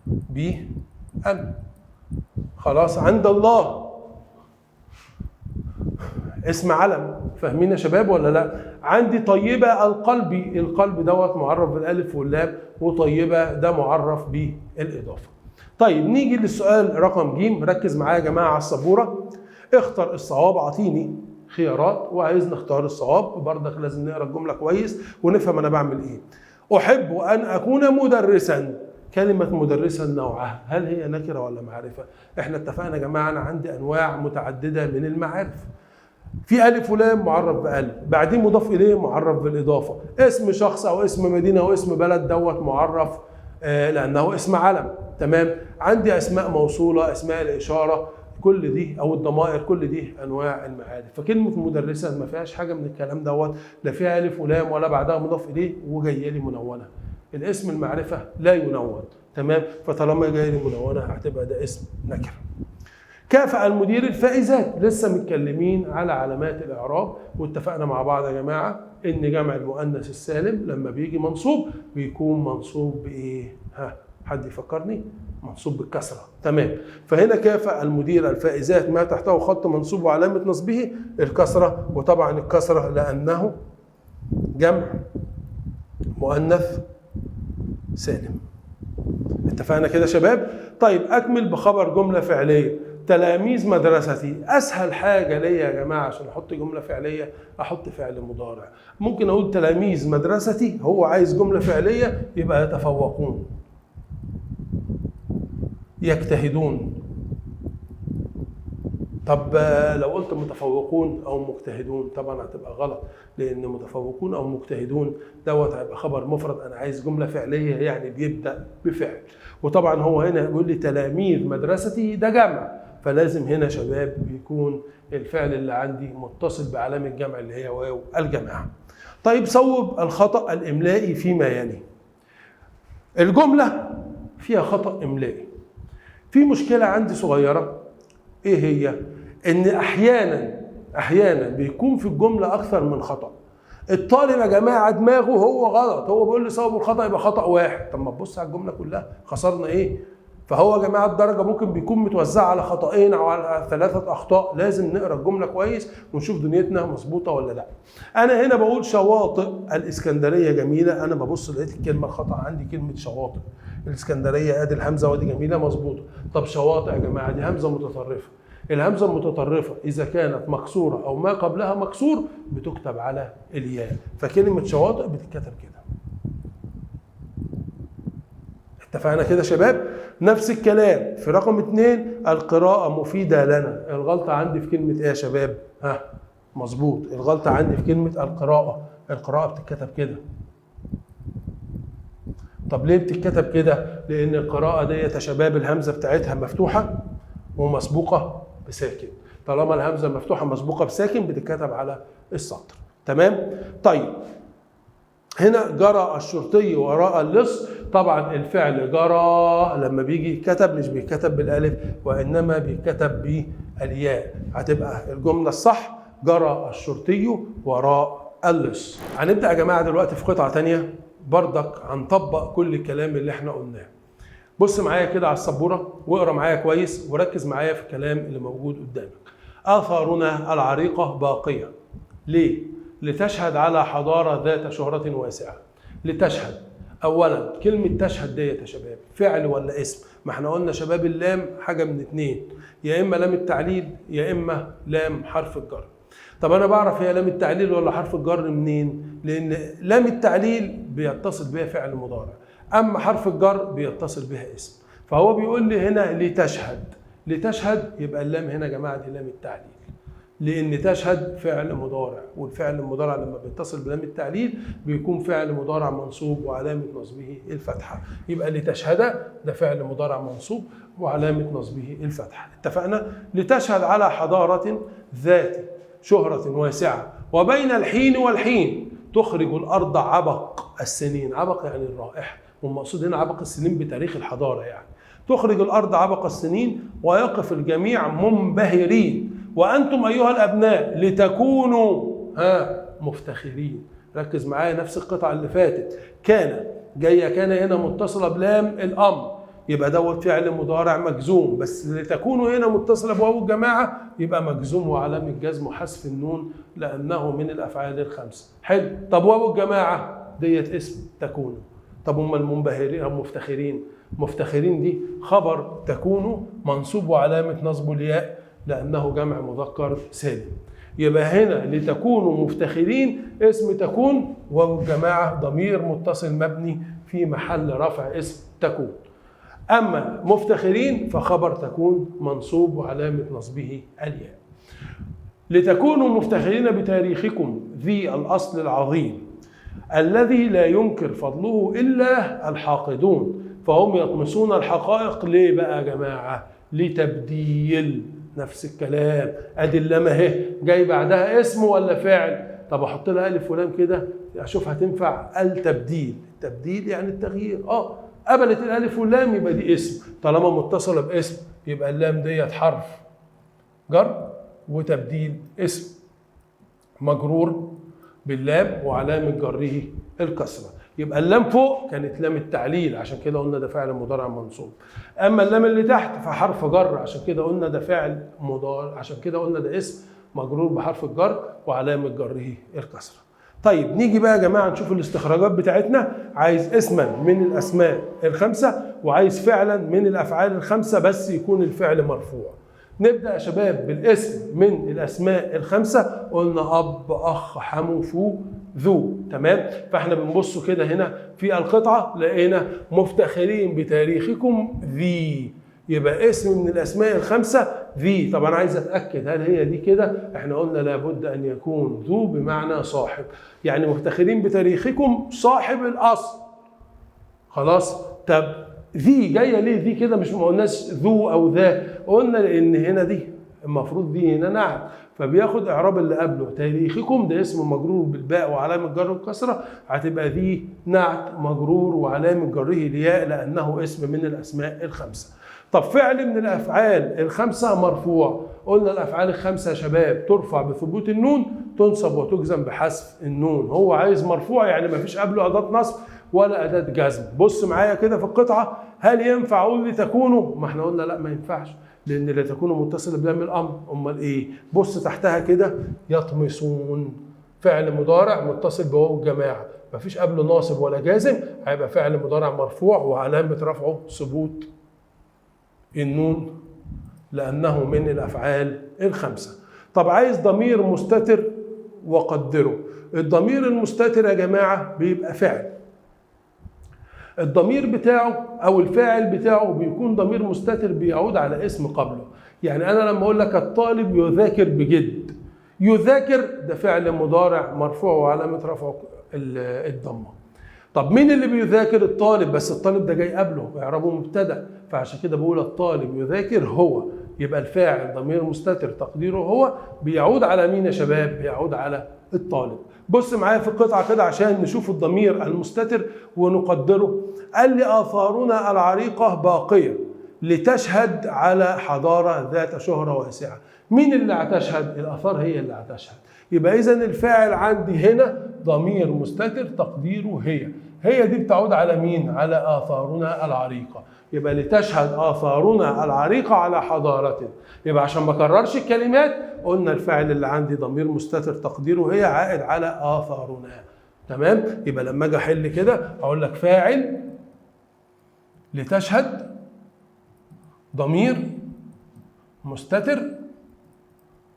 بألف. خلاص. عند الله اسم علم، فاهمين يا شباب ولا لا؟ عندي طيبة القلبي، القلب دوت معرف بالالف واللام، وطيبة ده معرف بالإضافة. طيب نيجي للسؤال رقم ج. ركز معايا يا جماعة على السبورة. اختر الصواب. اعطيني خيارات وعايز نختار الصواب. برضك لازم نقرا الجملة كويس ونفهم انا بعمل ايه. احب ان اكون مدرسا. كلمة مدرسا نوعها، هل هي نكرة ولا معرفة؟ احنا اتفقنا يا جماعة انا عندي انواع متعددة من المعارف. في ألف ولام معرف بألف، بعدين مضاف إليه معرف بالإضافة. اسم شخص أو اسم مدينة أو اسم بلد دوت معرف لأنه اسم علم. تمام؟ عندي أسماء موصولة، أسماء الإشارة، كل دي أو الضمائر، كل دي أنواع المعارف. فكلمة مدرسة ما فيهاش حاجة من الكلام دوت، لا فيها ألف ولام ولا بعدها مضاف إليه وجاية لي منونة. الاسم المعرفة لا ينون. تمام؟ فطالما جاي لي منونة هتبقى ده اسم نكرة. كافأ المدير الفائزات. لسه متكلمين على علامات الإعراب، واتفقنا مع بعض يا جماعة إن جمع المؤنث السالم لما بيجي منصوب بيكون منصوب بإيه؟ حد يفكرني؟ منصوب بالكسرة. تمام. فهنا كافأ المدير الفائزات ما تحته خط منصوب وعلامة نصبه الكسرة، وطبعا الكسرة لأنه جمع مؤنث سالم. اتفقنا كده شباب؟ طيب أكمل بخبر جملة فعلية. تلاميذ مدرستي. اسهل حاجه ليا يا جماعه عشان احط جمله فعليه احط فعل مضارع. ممكن اقول تلاميذ مدرستي، هو عايز جمله فعليه يبقى يتفوقون، يجتهدون. طب لو قلت متفوقون او مجتهدون طبعا هتبقى غلط، لان متفوقون او مجتهدون دوت هيبقى خبر مفرد. انا عايز جمله فعليه يعني بيبدا بفعل. وطبعا هو هنا بيقول لي تلاميذ مدرستي ده جمع، فلازم هنا شباب بيكون الفعل اللي عندي متصل بعلامه جمع اللي هي واو الجماعه. طيب صوب الخطا الاملائي فيما يلي. الجمله فيها خطا املائي. في مشكله عندي صغيره، ايه هي؟ ان احيانا بيكون في الجمله اكثر من خطا. الطالب يا جماعه دماغه هو غلط، هو بيقول لي صواب الخطا يبقى خطا واحد. طب ما تبص على الجمله كلها، خسرنا ايه؟ فهو يا جماعه الدرجه ممكن بيكون متوزعه على خطأين او على 3 اخطاء. لازم نقرا الجمله كويس ونشوف دنيتنا مظبوطه ولا لا. انا هنا بقول شواطئ الاسكندريه جميله، انا ببص لقيت الكلمه الخطا عندي كلمه شواطئ. الاسكندريه ادي الهمزه ودي جميله مظبوطه. طب شواطئ يا جماعه دي همزه متطرفه. الهمزه المتطرفه اذا كانت مكسوره او ما قبلها مكسور بتكتب على الياء، فكلمه شواطئ بتتكتب كده. اتفقنا كده يا شباب؟ نفس الكلام في رقم 2 القراءة مفيدة لنا. الغلطة عندي في كلمة ايه يا شباب؟ مظبوط، الغلطة عندي في كلمة القراءة. القراءة بتتكتب كده. طب ليه بتتكتب كده؟ لأن القراءة ديت يا شباب الهمزة بتاعتها مفتوحة ومسبوقة بساكن. طالما الهمزة مفتوحة مسبوقة بساكن بتتكتب على السطر. تمام؟ طيب هنا جرى الشرطي وراء اللص. طبعا الفعل جرى لما بيجي يتكتب مش بيتكتب بالالف وانما بيتكتب بالياء. هتبقى الجمله الصح جرى الشرطي وراء اللص. هنبدا يا جماعه دلوقتي في قطعه ثانيه بردك هنطبق كل الكلام اللي احنا قلناه. بص معايا كده على السبوره واقرا معايا كويس وركز معايا في الكلام اللي موجود قدامك. آثارنا العريقه باقيه. ليه؟ لتشهد على حضارة ذات شهرة واسعة. لتشهد. أولا كلمة تشهد ديت يا شباب فعل ولا اسم؟ ما احنا قلنا شباب اللام حاجة من اتنين، يا إما لام التعليل يا إما لام حرف الجر. طب أنا بعرف هي لام التعليل ولا حرف الجر منين؟ لأن لام التعليل بيتصل بها فعل مضارع، أما حرف الجر بيتصل بها اسم. فهو بيقول لي هنا لتشهد. لتشهد يبقى اللام هنا يا جماعة دي لام التعليل، لأن تشهد فعل مضارع، والفعل المضارع لما بيتصل بلام التعليل بيكون فعل مضارع منصوب وعلامة نصبه الفتحة. يبقى لتشهد ده فعل مضارع منصوب وعلامة نصبه الفتحة. اتفقنا؟ لتشهد على حضارة ذات شهرة واسعة وبين الحين والحين تخرج الأرض عبق السنين. عبق يعني الرائحة، والمقصود هنا عبق السنين بتاريخ الحضارة يعني. تخرج الأرض عبق السنين ويقف الجميع منبهرين وأنتم أيها الأبناء لتكونوا مفتخرين. ركز معايا نفس القطعة اللي فاتت. كان جاية كان هنا متصلة بلام الأمر يبقى دوت فعل مضارع مجزوم، بس لتكونوا هنا متصلة بواو الجماعة يبقى مجزوم وعلامة جزم حذف النون لأنه من الأفعال الخمسة. حلو. طب واو الجماعة ديت اسم تكونوا. طب هم المنبهرين أو مفتخرين؟ مفتخرين دي خبر تكونوا منصوب وعلامة نصبه الياء لأنه جمع مذكر سالم. يبقى هنا لتكونوا مفتخرين اسم تكون، والجماعة ضمير متصل مبني في محل رفع اسم تكون. أما مفتخرين فخبر تكون منصوب وعلامة نصبه الياء. لتكونوا مفتخرين بتاريخكم ذي الأصل العظيم الذي لا ينكر فضله إلا الحاقدون فهم يطمسون الحقائق. ليه بقى يا جماعة؟ لتبديل. نفس الكلام. ادي اللام اهي جاي بعدها اسم ولا فعل؟ طب احط لها الف ولام كده اشوف هتنفع. التبديل. التبديل يعني التغيير. قبلت الالف واللام يبقى دي اسم. طالما متصله باسم يبقى اللام ديت حرف جر وتبديل اسم مجرور باللام وعلامه جره الكسره. يبقى اللام فوق كانت لام التعليل عشان كده قلنا ده فعل مضارع منصوب. اما اللام اللي تحت فحرف جر عشان كده قلنا ده فعل مضارع، عشان كده قلنا ده اسم مجرور بحرف الجر وعلامه جره الكسره. طيب نيجي بقى يا جماعه نشوف الاستخراجات بتاعتنا. عايز اسما من الاسماء الخمسه وعايز فعلا من الافعال الخمسه بس يكون الفعل مرفوع. نبدا يا شباب بالاسم من الاسماء الخمسه. قلنا اب اخ حمو فو ذو. تمام. فاحنا بنبص كده هنا في القطعه لقينا مفتخرين بتاريخكم ذي، يبقى اسم من الاسماء الخمسه ذي. طب انا عايز اتاكد هل هي دي كده؟ احنا قلنا لابد ان يكون ذو بمعنى صاحب، يعني مفتخرين بتاريخكم صاحب الاصل. خلاص. طب ذي جايه ليه ذي كده؟ مش ما قلناش ذو او ذا، قلنا لان هنا دي المفروض دي هنا نعت فبياخد اعراب اللي قبله. تاريخكم ده اسم مجرور بالباء وعلامه جره الكسره، هتبقى ذي نعت مجرور وعلامه جره الياء لانه اسم من الاسماء الخمسه. طب فعل من الافعال الخمسه مرفوع. قلنا الافعال الخمسه يا شباب ترفع بثبوت النون تنصب وتجزم بحذف النون. هو عايز مرفوع يعني ما فيش قبله اداه نصب ولا اداه جزم. بص معايا كده في القطعه. هل ينفع اقول لتكونوا؟ ما احنا قلنا لا ما ينفعش لان لتكونوا متصله بلام الامر. امال ايه؟ بص تحتها كده يطمسون فعل مضارع متصل بواو الجماعه ما فيش قبله ناصب ولا جازم، هيبقى فعل مضارع مرفوع وعلامه رفعه ثبوت النون لانه من الافعال الخمسه. طب عايز ضمير مستتر وقدره. الضمير المستتر يا جماعه بيبقى فعل. الضمير بتاعه او الفاعل بتاعه بيكون ضمير مستتر بيعود على اسم قبله. يعني انا لما اقول لك الطالب يذاكر بجد، يذاكر ده فعل مضارع مرفوع وعلامه رفعه الضمه. طب مين اللي بيذاكر؟ الطالب، بس الطالب ده جاي قبله اعرابه مبتدا، فعشان كده بقول الطالب يذاكر هو. يبقى الفاعل ضمير مستتر تقديره هو، بيعود على مين يا شباب؟ بيعود على الطالب. بص معايا في القطعه كده عشان نشوف الضمير المستتر ونقدره. قال لي آثارنا العريقه باقيه لتشهد على حضاره ذات شهره واسعه. مين اللي هتشهد؟ الآثار هي اللي هتشهد. يبقى إذن الفاعل عندي هنا ضمير مستتر تقديره هي. هي دي بتعود على مين؟ على آثارنا العريقة. يبقى لتشهد آثارنا العريقة على حضارة. يبقى عشان ما اكررش الكلمات قلنا الفاعل اللي عندي ضمير مستتر تقديره هي عائد على آثارنا. تمام؟ يبقى لما اجي احل كده اقول لك فاعل لتشهد ضمير مستتر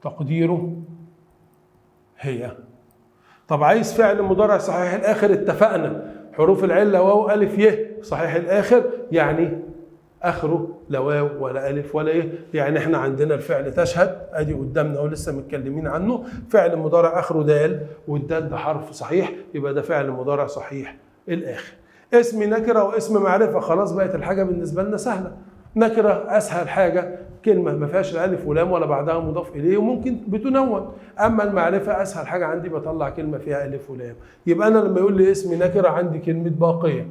تقديره هي. طب عايز فعل مضارع صحيح الاخر، اتفقنا حروف العله واو الف ي صحيح الاخر، يعني اخره لا واو ولا الف ولا ي. يعني احنا عندنا الفعل تشهد ادي قدامنا ولسه متكلمين عنه، فعل مضارع اخره دال، والدال ده حرف صحيح، يبقى ده فعل مضارع صحيح الاخر. اسم نكره واسم معرفه، خلاص بقت الحاجه بالنسبه لنا سهله. نكره اسهل حاجه، كلمه ما فيهاش الف ولام ولا بعدها مضاف اليه وممكن بتنون. اما المعرفه اسهل حاجه عندي بطلع كلمه فيها الف ولام. يبقى انا لما يقول لي اسم نكره عندي كلمه باقيه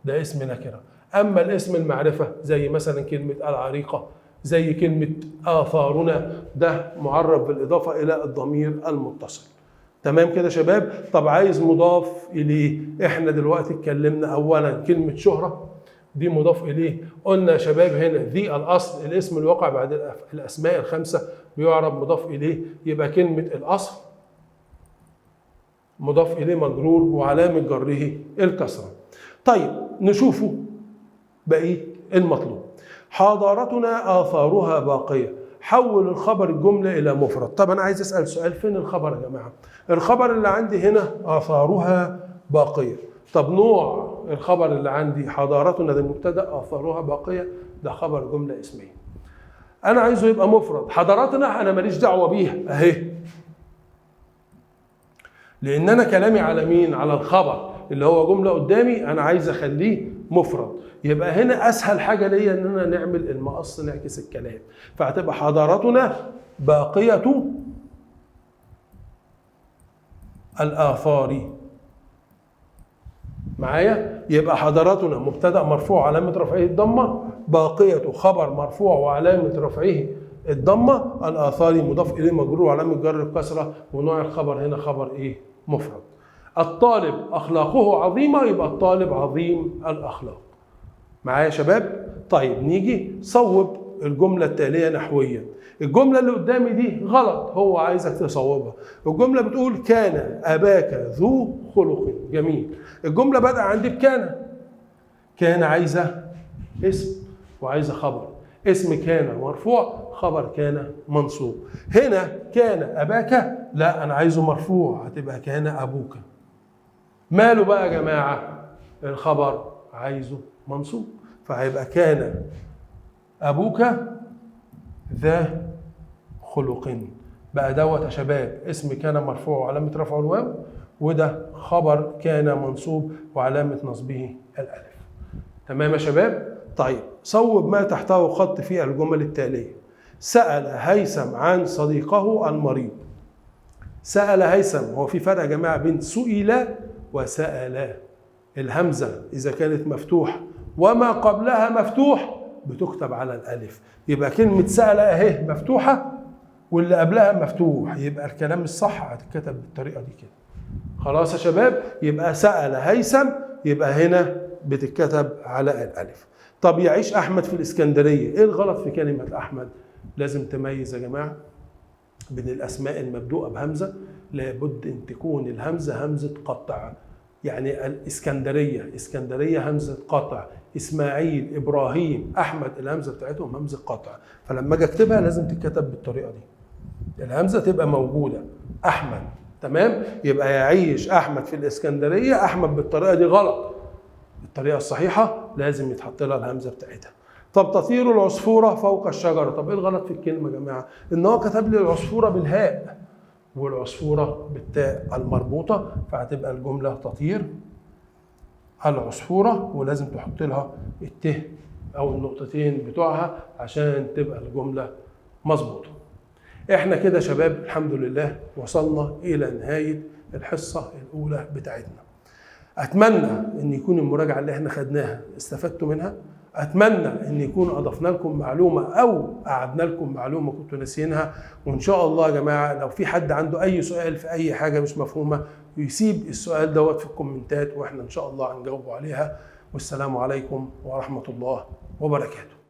ده اسم نكره. اما الاسم المعرفه زي مثلا كلمه العريقه، زي كلمه آثارنا، ده معرف بالاضافه الى الضمير المتصل. تمام كده يا شباب؟ طب عايز مضاف اليه. احنا دلوقتي اتكلمنا اولا كلمه شهره دي مضاف اليه. قلنا يا شباب هنا ذي الاصل الاسم الواقع بعد الاسماء الخمسه بيعرب مضاف اليه، يبقى كلمه الاصل مضاف اليه مجرور وعلامه جره الكسره. طيب نشوفوا بقيه المطلوب. حضارتنا آثارها باقيه، حول الخبر الجمله الى مفرد. طب انا عايز اسال سؤال، فين الخبر يا جماعه؟ الخبر اللي عندي هنا آثارها باقيه. طب نوع الخبر اللي عندي حضارتنا ده مبتدا، آثارها باقيه ده خبر جمله اسميه. انا عايزه يبقى مفرد. حضارتنا انا ماليش دعوه بيها اهي، لان انا كلامي على مين؟ على الخبر اللي هو جمله قدامي، انا عايز اخليه مفرد. يبقى هنا اسهل حاجه ليا ان انا نعمل المقص نعكس الكلام، فهتبقى حضارتنا باقيه الآثار. معايا؟ يبقى حضارتنا مبتدا مرفوع علامه رفعه الضمه، باقيه خبر مرفوع وعلامه رفعه الضمه، الآثار مضاف اليه مجرور وعلامه جر الكسره، ونوع الخبر هنا خبر ايه؟ مفرد. الطالب اخلاقه عظيمه، يبقى الطالب عظيم الاخلاق. معايا يا شباب؟ طيب نيجي صوب الجمله التاليه نحويا. الجمله اللي قدامي دي غلط، هو عايزك تصوبها. الجمله بتقول كان اباك ذو خلق جميل. الجمله بدأ عندي بكان، كان عايزه اسم وعايزه خبر. اسم كان مرفوع، خبر كان منصوب. هنا كان اباك، لا انا عايزه مرفوع، هتبقى كان ابوك. ماله بقى يا جماعه؟ الخبر عايزه منصوب، فهيبقى كان ابوك ذا خلق. بقى دوت يا شباب اسم كان مرفوع وعلامه رفعه الواو، وده خبر كان منصوب وعلامه نصبه الالف. تمام يا شباب؟ طيب صوب ما تحته خط في الجمل التاليه. سأل هيثم عن صديقه المريض. سأل هيثم، هو في فرق يا جماعه بين سئل وسأل. الهمزه اذا كانت مفتوحه وما قبلها مفتوح بتكتب على الالف، يبقى كلمه سأل اهي مفتوحه واللي قبلها مفتوح، يبقى الكلام الصح هتتكتب بالطريقه دي كده. خلاص يا شباب؟ يبقى سأل هيثم، يبقى هنا بتتكتب على الالف. طب يعيش احمد في الاسكندريه، ايه الغلط في كلمه احمد؟ لازم تميز يا جماعه بين الاسماء المبدوءه بهمزه، لابد ان تكون الهمزه همزه قطع. يعني الاسكندريه، اسكندريه همزه قطع، اسماعيل، ابراهيم، احمد الهمزه بتاعتهم همزه قطع، فلما اجي اكتبها لازم تتكتب بالطريقه دي، الهمزه تبقى موجوده. احمد، تمام؟ يبقى يعيش احمد في الاسكندريه، احمد بالطريقه دي غلط. الطريقة الصحيحة لازم يتحط لها الهمزة بتاعتها. طب تطير العصفورة فوق الشجرة، طب ايه الغلط في الكلمة يا جماعة؟ ان هو كتب لي العصفورة بالهاء والعصفورة بالتاء المربوطة، فهتبقى الجملة تطير العصفورة، ولازم تحط لها الت او النقطتين بتوعها عشان تبقى الجملة مظبوطة. احنا كده شباب الحمد لله وصلنا الى نهاية الحصة الاولى بتاعتنا. اتمنى ان يكون المراجعة اللي احنا خدناها استفدتوا منها، اتمنى ان يكون اضفنا لكم معلومة او قعدنا لكم معلومة كنتوا ناسيينها. وان شاء الله يا جماعة لو في حد عنده اي سؤال في اي حاجة مش مفهومة يسيب السؤال دوت في الكومنتات واحنا ان شاء الله هنجاوبه عليها. والسلام عليكم ورحمة الله وبركاته.